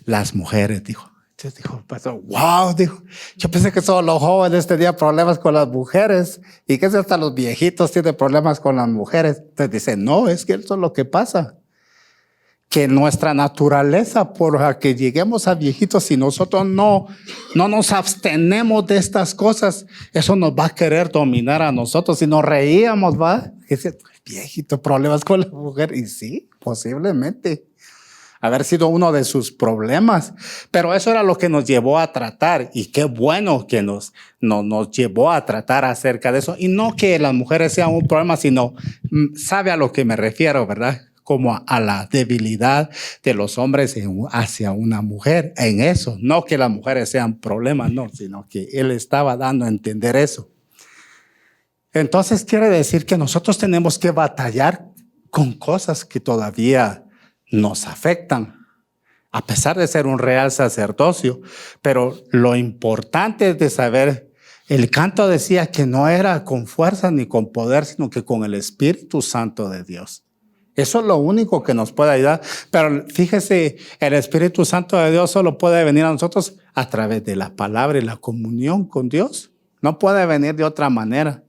A: las mujeres, dijo. Entonces dijo, pastor, wow, dijo, yo pensé que solo los jóvenes tenían problemas con las mujeres y que hasta los viejitos tienen problemas con las mujeres. Entonces dice, no, es que eso es lo que pasa. Que nuestra naturaleza, por la que lleguemos a viejitos, si nosotros no nos abstenemos de estas cosas, eso nos va a querer dominar a nosotros. Si nos reíamos, va, dice, viejito, problemas con la mujer. Y sí, posiblemente haber sido uno de sus problemas, pero eso era lo que nos llevó a tratar, y qué bueno que nos llevó a tratar acerca de eso, y no que las mujeres sean un problema, sino, sabe a lo que me refiero, ¿verdad? Como a la debilidad de los hombres hacia una mujer, en eso, no que las mujeres sean problemas, no, sino que él estaba dando a entender eso. Entonces quiere decir que nosotros tenemos que batallar con cosas que todavía nos afectan, a pesar de ser un real sacerdocio. Pero lo importante es de saber, el canto decía que no era con fuerza ni con poder, sino que con el Espíritu Santo de Dios. Eso es lo único que nos puede ayudar. Pero fíjese, el Espíritu Santo de Dios solo puede venir a nosotros a través de la palabra y la comunión con Dios. No puede venir de otra manera.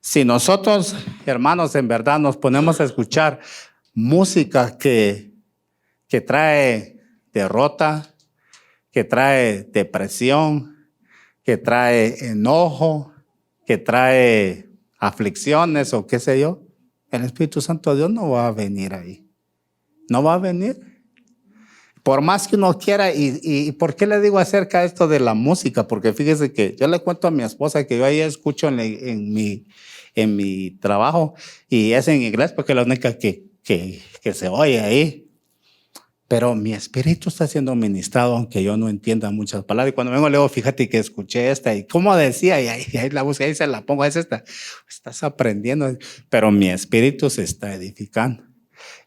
A: Si nosotros, hermanos, en verdad nos ponemos a escuchar música que trae derrota, que trae depresión, que trae enojo, que trae aflicciones o qué sé yo, el Espíritu Santo de Dios no va a venir ahí. No va a venir. Por más que uno quiera. ¿Y por qué le digo acerca de esto de la música? Porque fíjese que yo le cuento a mi esposa que yo ahí escucho en mi trabajo, y es en inglés porque es la única que se oye ahí. Pero mi espíritu está siendo ministrado, aunque yo no entienda muchas palabras. Y cuando vengo le digo, fíjate que escuché esta, y cómo decía, y ahí la busqué y se la pongo, es esta. Estás aprendiendo, pero mi espíritu se está edificando.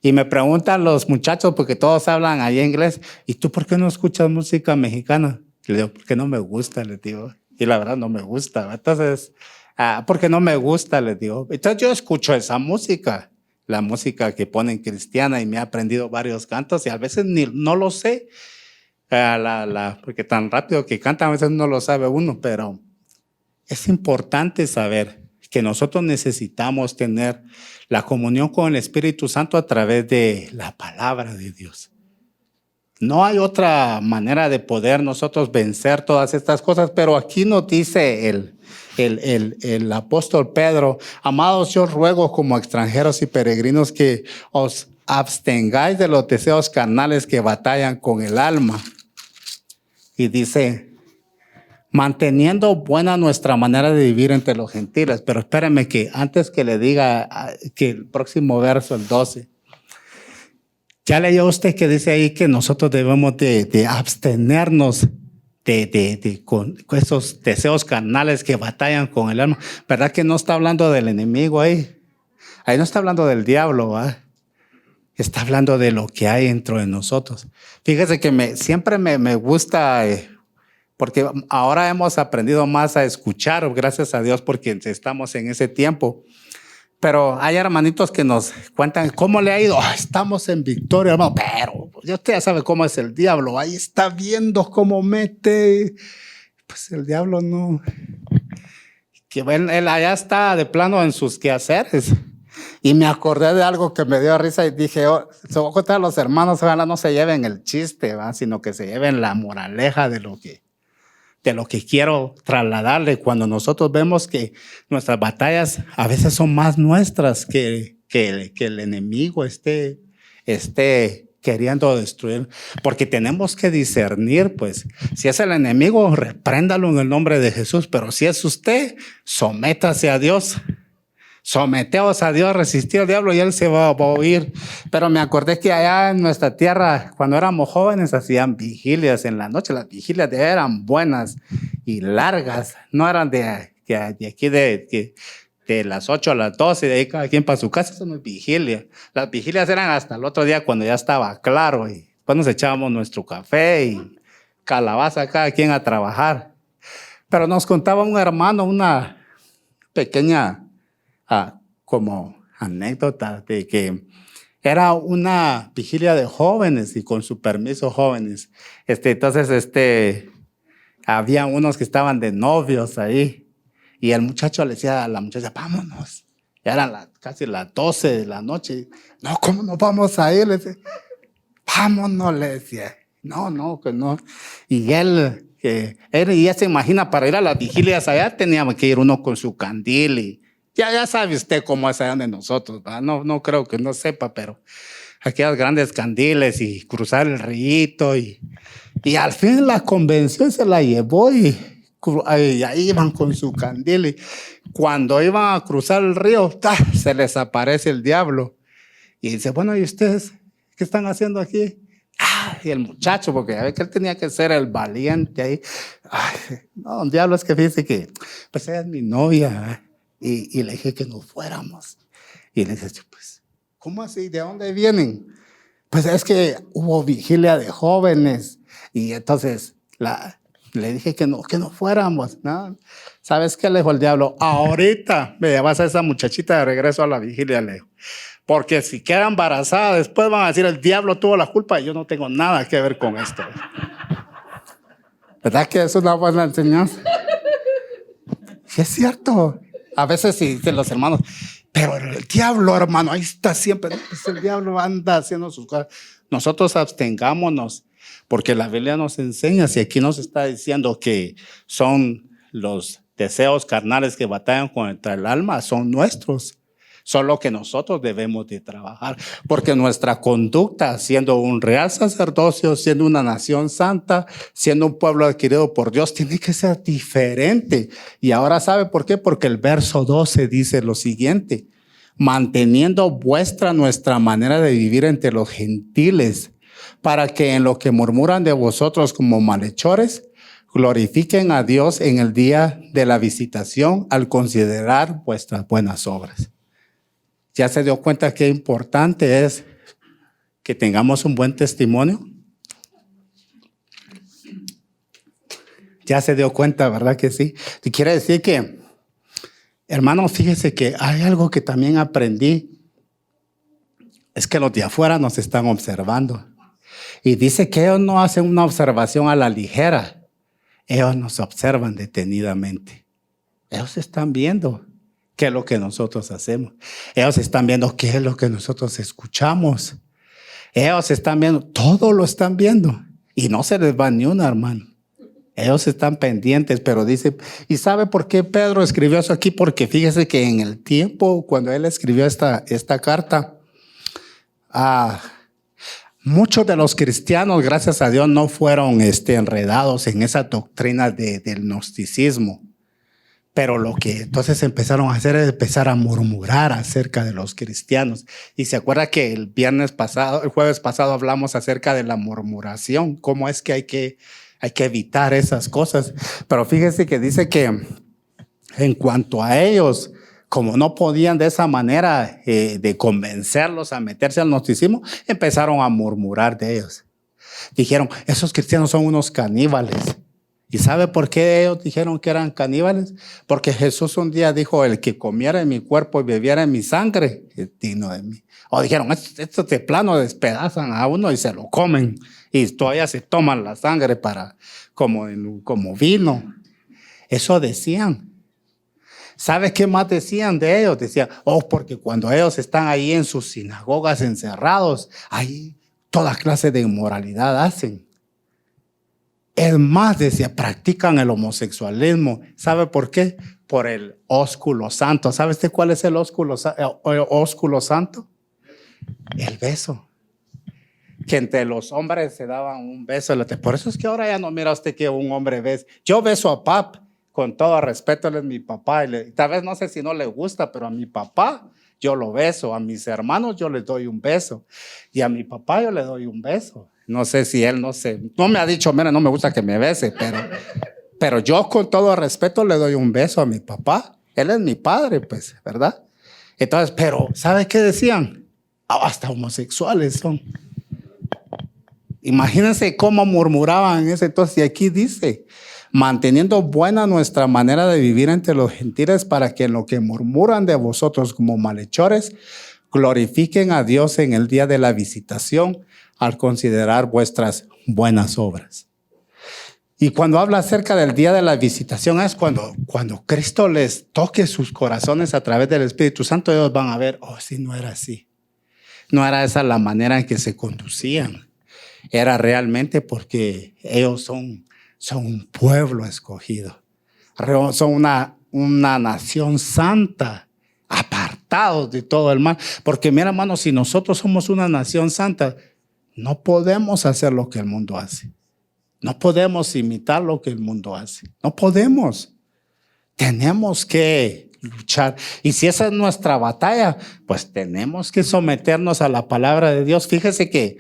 A: Y me preguntan los muchachos, porque todos hablan ahí inglés, ¿y tú por qué no escuchas música mexicana? Le digo, porque no me gusta, les digo. Y la verdad no me gusta. Entonces, porque no me gusta, les digo. Entonces yo escucho esa música. La música que ponen cristiana, y me he aprendido varios cantos y a veces no lo sé, porque tan rápido que cantan a veces no lo sabe uno, pero es importante saber que nosotros necesitamos tener la comunión con el Espíritu Santo a través de la palabra de Dios. No hay otra manera de poder nosotros vencer todas estas cosas, pero aquí nos dice el apóstol Pedro, amados, yo ruego como extranjeros y peregrinos que os abstengáis de los deseos carnales que batallan con el alma. Y dice, manteniendo buena nuestra manera de vivir entre los gentiles. Pero espérenme que antes que le diga que el próximo verso, el 12, ya leyó usted que dice ahí que nosotros debemos de abstenernos con esos deseos carnales que batallan con el alma. ¿Verdad que no está hablando del enemigo ahí? Ahí no está hablando del diablo, ¿verdad? Está hablando de lo que hay dentro de nosotros. Fíjese que siempre me gusta, porque ahora hemos aprendido más a escuchar, gracias a Dios, porque estamos en ese tiempo. Pero hay hermanitos que nos cuentan cómo le ha ido. Estamos en victoria, hermano, pero ya usted ya sabe cómo es el diablo, ahí está viendo cómo mete. Pues el diablo no, que bueno, él allá está de plano en sus quehaceres. Y me acordé de algo que me dio risa y dije, se voy a contar a los hermanos, ojalá no se lleven el chiste, ¿va? Sino que se lleven la moraleja de lo que quiero trasladarle cuando nosotros vemos que nuestras batallas a veces son más nuestras que el enemigo esté queriendo destruir, porque tenemos que discernir, pues, si es el enemigo, repréndalo en el nombre de Jesús, pero si es usted, sométase a Dios. Someteos a Dios, resistir al diablo y él se va a oír. Pero me acordé que allá en nuestra tierra, cuando éramos jóvenes, hacían vigilias en la noche. Las vigilias de eran buenas y largas. No eran de aquí de las 8 a las 12, de ahí cada quien para su casa. Eso no es vigilia. Las vigilias eran hasta el otro día cuando ya estaba claro. Y después nos echábamos nuestro café y calabaza cada quien a trabajar. Pero nos contaba un hermano una pequeña como anécdota de que era una vigilia de jóvenes y con su permiso jóvenes. Entonces había unos que estaban de novios ahí y el muchacho le decía a la muchacha, vámonos. Ya eran casi las 12 de la noche. No, ¿cómo nos vamos a ir? Le decía, vámonos, le decía. No, que no. Y él ya se imagina, para ir a las vigilias allá teníamos que ir uno con su candil y ya sabe usted cómo es allá de nosotros, ¿verdad? No creo que no sepa, pero aquellas grandes candiles y cruzar el río y al fin la convención se la llevó y ahí iban con su candil y cuando iban a cruzar el río, se les aparece el diablo y dice, bueno, ¿y ustedes qué están haciendo aquí? Y el muchacho, porque ya ve que él tenía que ser el valiente ahí. No, el diablo es que dice que, pues ella es mi novia, y le dije que no fuéramos. Y le dije, pues, ¿cómo así? ¿De dónde vienen? Pues es que hubo vigilia de jóvenes y entonces le dije que no fuéramos, ¿no? ¿Sabes qué le dijo el diablo? Ahorita me llevas a esa muchachita de regreso a la vigilia, le dijo. Porque si queda embarazada, después van a decir el diablo tuvo la culpa y yo no tengo nada que ver con esto. ¿Verdad que es una buena enseñanza? Sí, es cierto. A veces sí dicen los hermanos, pero el diablo, hermano, ahí está siempre. Pues el diablo anda haciendo sus cosas. Nosotros abstengámonos, porque la Biblia nos enseña, si aquí nos está diciendo que son los deseos carnales que batallan contra el alma, son nuestros. Solo que nosotros debemos de trabajar, porque nuestra conducta, siendo un real sacerdocio, siendo una nación santa, siendo un pueblo adquirido por Dios, tiene que ser diferente. Y ahora, ¿sabe por qué? Porque el verso 12 dice lo siguiente: manteniendo nuestra manera de vivir entre los gentiles, para que en lo que murmuran de vosotros como malhechores, glorifiquen a Dios en el día de la visitación al considerar vuestras buenas obras. ¿Ya se dio cuenta qué importante es que tengamos un buen testimonio? Ya se dio cuenta, ¿verdad que sí? Y quiere decir que, hermano, fíjese que hay algo que también aprendí. Es que los de afuera nos están observando. Y dice que ellos no hacen una observación a la ligera. Ellos nos observan detenidamente. Ellos están viendo qué es lo que nosotros hacemos. Ellos están viendo qué es lo que nosotros escuchamos. Ellos están viendo, todo lo están viendo. Y no se les va ni una, hermano. Ellos están pendientes, pero dice, ¿y sabe por qué Pedro escribió eso aquí? Porque fíjese que en el tiempo, cuando él escribió esta carta, muchos de los cristianos, gracias a Dios, no fueron enredados en esa doctrina del gnosticismo. Pero lo que entonces empezaron a hacer es empezar a murmurar acerca de los cristianos. Y se acuerda que el jueves pasado hablamos acerca de la murmuración, cómo es que hay que evitar esas cosas. Pero fíjese que dice que en cuanto a ellos, como no podían de esa manera de convencerlos a meterse al gnosticismo, empezaron a murmurar de ellos. Dijeron, esos cristianos son unos caníbales. ¿Y sabe por qué ellos dijeron que eran caníbales? Porque Jesús un día dijo, el que comiera en mi cuerpo y bebiera en mi sangre es digno de mí. O dijeron, estos de plano despedazan a uno y se lo comen. Y todavía se toman la sangre como vino. Eso decían. ¿Sabe qué más decían de ellos? Decían, porque cuando ellos están ahí en sus sinagogas encerrados, ahí toda clase de inmoralidad hacen. Es más, decía, practican el homosexualismo. ¿Sabe por qué? Por el ósculo santo. ¿Sabe usted cuál es el ósculo santo? El beso. Que entre los hombres se daban un beso. Por eso es que ahora ya no mira usted que un hombre besa. Yo beso a Pap, con todo respeto, él es mi papá. Tal vez no sé si no le gusta, pero a mi papá yo lo beso. A mis hermanos yo les doy un beso. Y a mi papá yo le doy un beso. No sé si él, no me ha dicho, mira, no me gusta que me bese, pero yo con todo respeto le doy un beso a mi papá. Él es mi padre, pues, ¿verdad? Entonces, pero ¿sabe qué decían? Hasta homosexuales son. Imagínense cómo murmuraban en ese entonces. Y aquí dice, manteniendo buena nuestra manera de vivir entre los gentiles para que en lo que murmuran de vosotros como malhechores, glorifiquen a Dios en el día de la visitación al considerar vuestras buenas obras. Y cuando habla acerca del día de la visitación es cuando Cristo les toque sus corazones a través del Espíritu Santo, ellos van a ver, sí, no era así. No era esa la manera en que se conducían. Era realmente porque ellos son un pueblo escogido. Son una nación santa, apartados de todo el mal. Porque mira, hermano, si nosotros somos una nación santa, no podemos hacer lo que el mundo hace. No podemos imitar lo que el mundo hace. No podemos. Tenemos que luchar. Y si esa es nuestra batalla, pues tenemos que someternos a la palabra de Dios. Fíjese que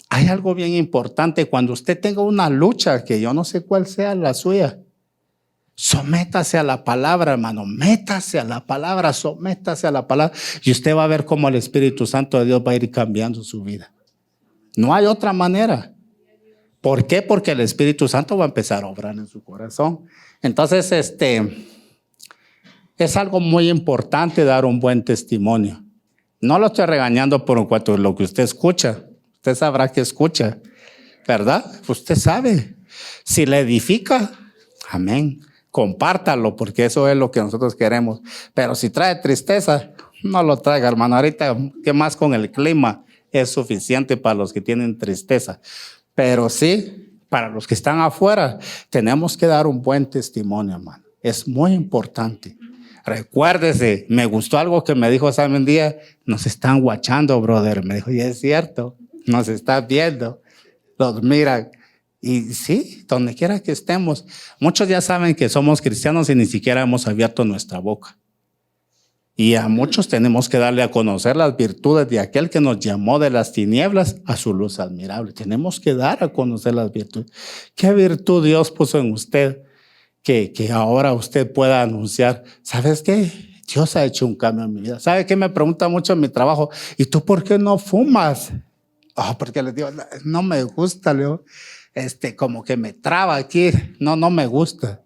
A: hay algo bien importante. Cuando usted tenga una lucha, que yo no sé cuál sea la suya, sométase a la palabra, hermano. Métase a la palabra, sométase a la palabra. Y usted va a ver cómo el Espíritu Santo de Dios va a ir cambiando su vida. No hay otra manera. ¿Por qué? Porque el Espíritu Santo va a empezar a obrar en su corazón. Entonces, es algo muy importante dar un buen testimonio. No lo estoy regañando por cuanto a lo que usted escucha. Usted sabrá que escucha, ¿verdad? Usted sabe. Si le edifica, amén. Compártalo, porque eso es lo que nosotros queremos. Pero si trae tristeza, no lo traiga, hermano. Ahorita, ¿qué más con el clima? Es suficiente para los que tienen tristeza. Pero sí, para los que están afuera, tenemos que dar un buen testimonio, hermano. Es muy importante. Recuérdese, me gustó algo que me dijo Sam un día, nos están guachando, brother. Me dijo, y es cierto, nos está viendo, los miran. Y sí, donde quiera que estemos. Muchos ya saben que somos cristianos y ni siquiera hemos abierto nuestra boca. Y a muchos tenemos que darle a conocer las virtudes de aquel que nos llamó de las tinieblas a su luz admirable. Tenemos que dar a conocer las virtudes. ¿Qué virtud Dios puso en usted que ahora usted pueda anunciar? ¿Sabes qué? Dios ha hecho un cambio en mi vida. ¿Sabe qué? Me pregunta mucho en mi trabajo. ¿Y tú por qué no fumas? Porque les digo, no me gusta, Leo. Como que me traba aquí. No me gusta.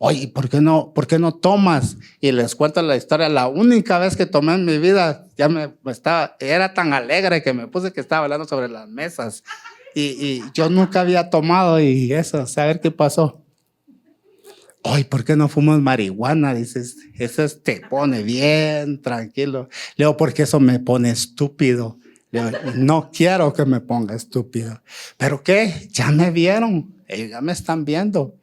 A: Oye, ¿por qué no tomas? Y les cuento la historia. La única vez que tomé en mi vida, era tan alegre que me puse que estaba hablando sobre las mesas. Y yo nunca había tomado y eso, saber qué pasó. Oye, ¿por qué no fumas marihuana? Dices, eso te pone bien tranquilo. Le digo, porque eso me pone estúpido. Le digo, no quiero que me ponga estúpido. ¿Pero qué? Ya me vieron, ellos ya me están viendo.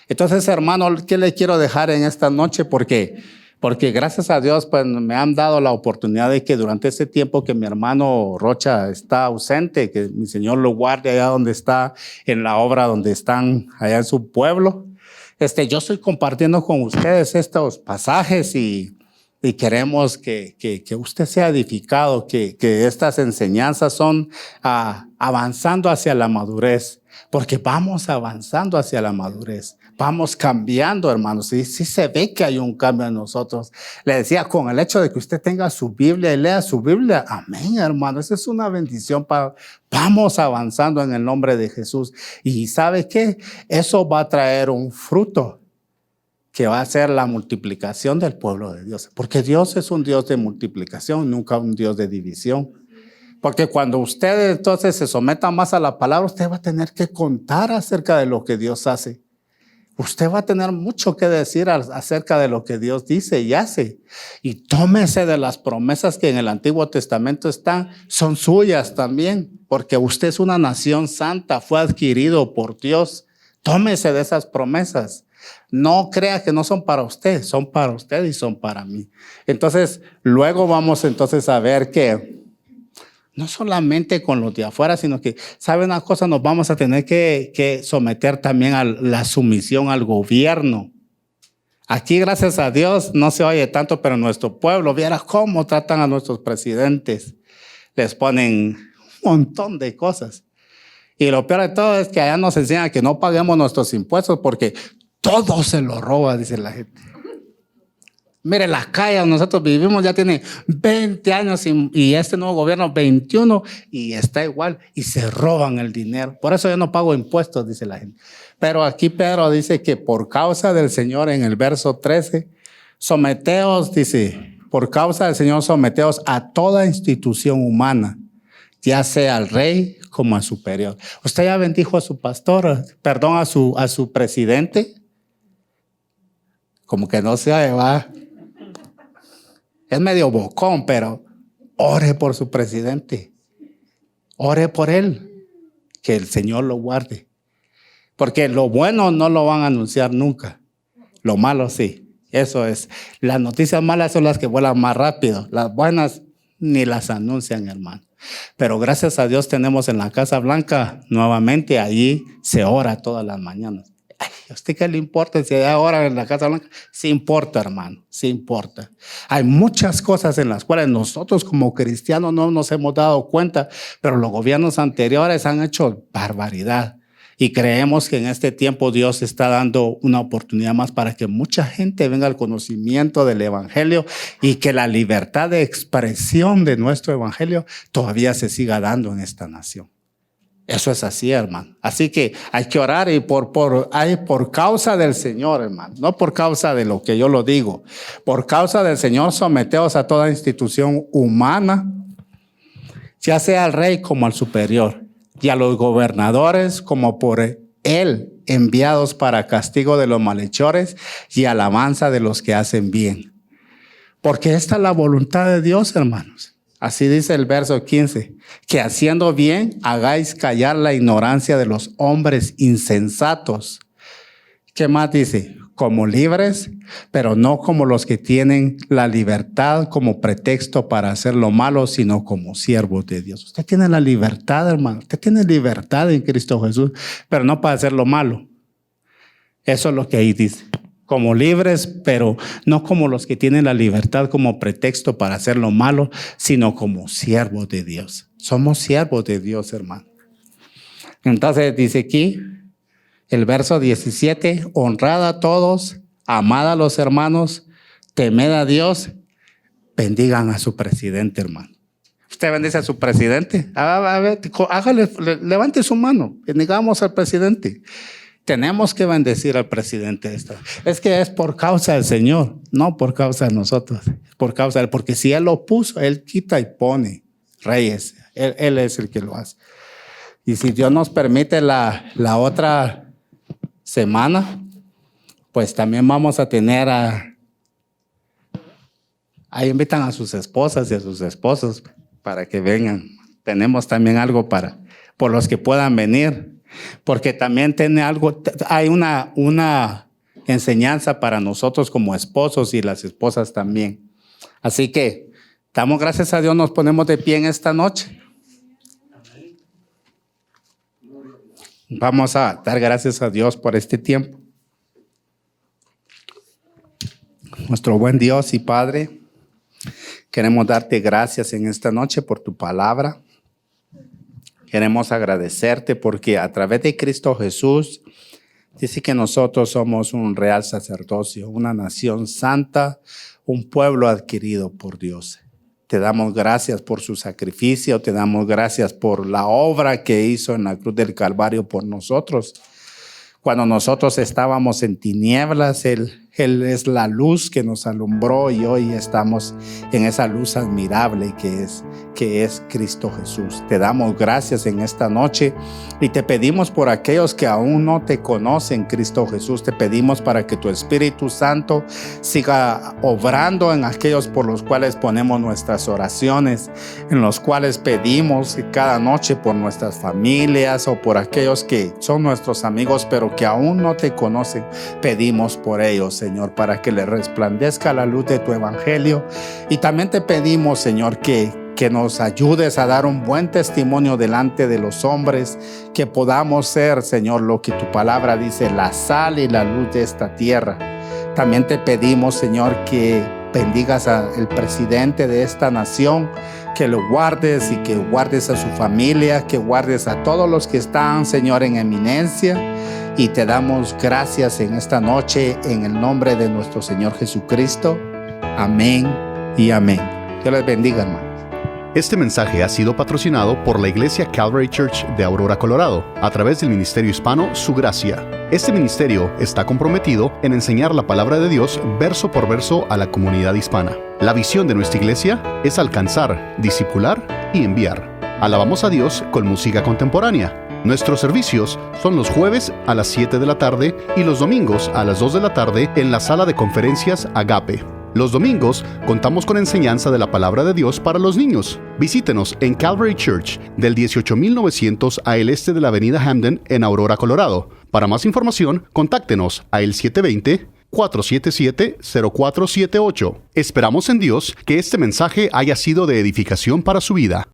A: Entonces, hermano, ¿qué le quiero dejar en esta noche? Porque gracias a Dios, pues me han dado la oportunidad de que durante ese tiempo que mi hermano Rocha está ausente, que mi Señor lo guarde allá donde está, en la obra donde están, allá en su pueblo. Yo estoy compartiendo con ustedes estos pasajes y Y queremos que usted sea edificado, que estas enseñanzas son avanzando hacia la madurez, porque vamos avanzando hacia la madurez, vamos cambiando, hermanos. Y sí se ve que hay un cambio en nosotros. Le decía, con el hecho de que usted tenga su Biblia y lea su Biblia, amén, hermano, esa es una bendición. Vamos avanzando en el nombre de Jesús. Y ¿sabe qué? Eso va a traer un fruto, que va a ser la multiplicación del pueblo de Dios. Porque Dios es un Dios de multiplicación, nunca un Dios de división. Porque cuando usted entonces se someta más a la palabra, usted va a tener que contar acerca de lo que Dios hace. Usted va a tener mucho que decir acerca de lo que Dios dice y hace. Y tómese de las promesas que en el Antiguo Testamento están, son suyas también. Porque usted es una nación santa, fue adquirido por Dios. Tómese de esas promesas. No crea que no son para usted y son para mí. Entonces, luego vamos entonces a ver que no solamente con los de afuera, sino que, ¿sabe una cosa? Nos vamos a tener que someter también a la sumisión al gobierno. Aquí, gracias a Dios, no se oye tanto, pero nuestro pueblo, viera cómo tratan a nuestros presidentes. Les ponen un montón de cosas. Y lo peor de todo es que allá nos enseñan que no paguemos nuestros impuestos porque todo se lo roba, dice la gente. Mire, la calle donde nosotros vivimos ya tiene 20 años y este nuevo gobierno 21 y está igual y se roban el dinero. Por eso yo no pago impuestos, dice la gente. Pero aquí Pedro dice que por causa del Señor, en el verso 13, someteos, dice, por causa del Señor someteos a toda institución humana, ya sea al rey como al superior. Usted ya bendijo a su pastor, perdón, a su presidente. Como que no se va. Es medio bocón, pero ore por su presidente. Ore por él. Que el Señor lo guarde. Porque lo bueno no lo van a anunciar nunca. Lo malo sí. Eso es. Las noticias malas son las que vuelan más rápido. Las buenas ni las anuncian, hermano. Pero gracias a Dios tenemos en la Casa Blanca nuevamente, allí se ora todas las mañanas. Ay, ¿a usted qué le importa si hay ahora en la Casa Blanca? Sí importa, hermano, sí importa. Hay muchas cosas en las cuales nosotros como cristianos no nos hemos dado cuenta, pero los gobiernos anteriores han hecho barbaridad. Y creemos que en este tiempo Dios está dando una oportunidad más para que mucha gente venga al conocimiento del evangelio y que la libertad de expresión de nuestro evangelio todavía se siga dando en esta nación. Eso es así, hermano. Así que hay que orar y por causa del Señor, hermano, no por causa de lo que yo lo digo. Por causa del Señor, someteos a toda institución humana, ya sea al rey como al superior, y a los gobernadores como por él enviados para castigo de los malhechores y alabanza de los que hacen bien. Porque esta es la voluntad de Dios, hermanos. Así dice el verso 15, que haciendo bien hagáis callar la ignorancia de los hombres insensatos. ¿Qué más dice? Como libres, pero no como los que tienen la libertad como pretexto para hacer lo malo, sino como siervos de Dios. Usted tiene la libertad, hermano. Usted tiene libertad en Cristo Jesús, pero no para hacer lo malo. Eso es lo que ahí dice. Como libres, pero no como los que tienen la libertad como pretexto para hacer lo malo, sino como siervos de Dios. Somos siervos de Dios, hermano. Entonces dice aquí, el verso 17, honrad a todos, amad a los hermanos, temed a Dios, bendigan a su presidente, hermano. ¿Usted bendice a su presidente? A ver, levante su mano, bendigamos al presidente. Tenemos que bendecir al presidente. Es que es por causa del Señor, no por causa de nosotros, por causa de él, porque si él lo puso, él quita y pone reyes. Él es el que lo hace. Y si Dios nos permite la otra semana, pues también vamos a tener ahí invitan a sus esposas y a sus esposos para que vengan. Tenemos también algo por los que puedan venir, porque también hay una enseñanza para nosotros como esposos y las esposas también. Así que damos gracias a Dios, nos ponemos de pie en esta noche. Vamos a dar gracias a Dios por este tiempo. Nuestro buen Dios y Padre, Queremos darte gracias en esta noche por tu palabra. Queremos agradecerte porque a través de Cristo Jesús dice que nosotros somos un real sacerdocio, una nación santa, un pueblo adquirido por Dios. Te damos gracias por su sacrificio, te damos gracias por la obra que hizo en la cruz del Calvario por nosotros. Cuando nosotros estábamos en tinieblas, Él es la luz que nos alumbró y hoy estamos en esa luz admirable que es Cristo Jesús. Te damos gracias en esta noche y te pedimos por aquellos que aún no te conocen, Cristo Jesús. Te pedimos para que tu Espíritu Santo siga obrando en aquellos por los cuales ponemos nuestras oraciones, en los cuales pedimos cada noche por nuestras familias o por aquellos que son nuestros amigos pero que aún no te conocen. Pedimos por ellos, Señor, para que les resplandezca la luz de tu evangelio. Y también te pedimos, Señor, que nos ayudes a dar un buen testimonio delante de los hombres, que podamos ser, Señor, lo que tu palabra dice, la sal y la luz de esta tierra. También te pedimos, Señor, que bendigas al presidente de esta nación, que lo guardes y que guardes a su familia, que guardes a todos los que están, Señor, en eminencia. Y te damos gracias en esta noche en el nombre de nuestro Señor Jesucristo. Amén y amén. Dios les bendiga, hermano.
B: Este mensaje ha sido patrocinado por la Iglesia Calvary Church de Aurora, Colorado, a través del Ministerio Hispano Su Gracia. Este ministerio está comprometido en enseñar la palabra de Dios verso por verso a la comunidad hispana. La visión de nuestra iglesia es alcanzar, discipular y enviar. Alabamos a Dios con música contemporánea. Nuestros servicios son los jueves a las 7 de la tarde y los domingos a las 2 de la tarde en la sala de conferencias Agape. Los domingos contamos con enseñanza de la palabra de Dios para los niños. Visítenos en Calvary Church del 18900 al este de la avenida Hamden en Aurora, Colorado. Para más información, contáctenos a el 720-477-0478. Esperamos en Dios que este mensaje haya sido de edificación para su vida.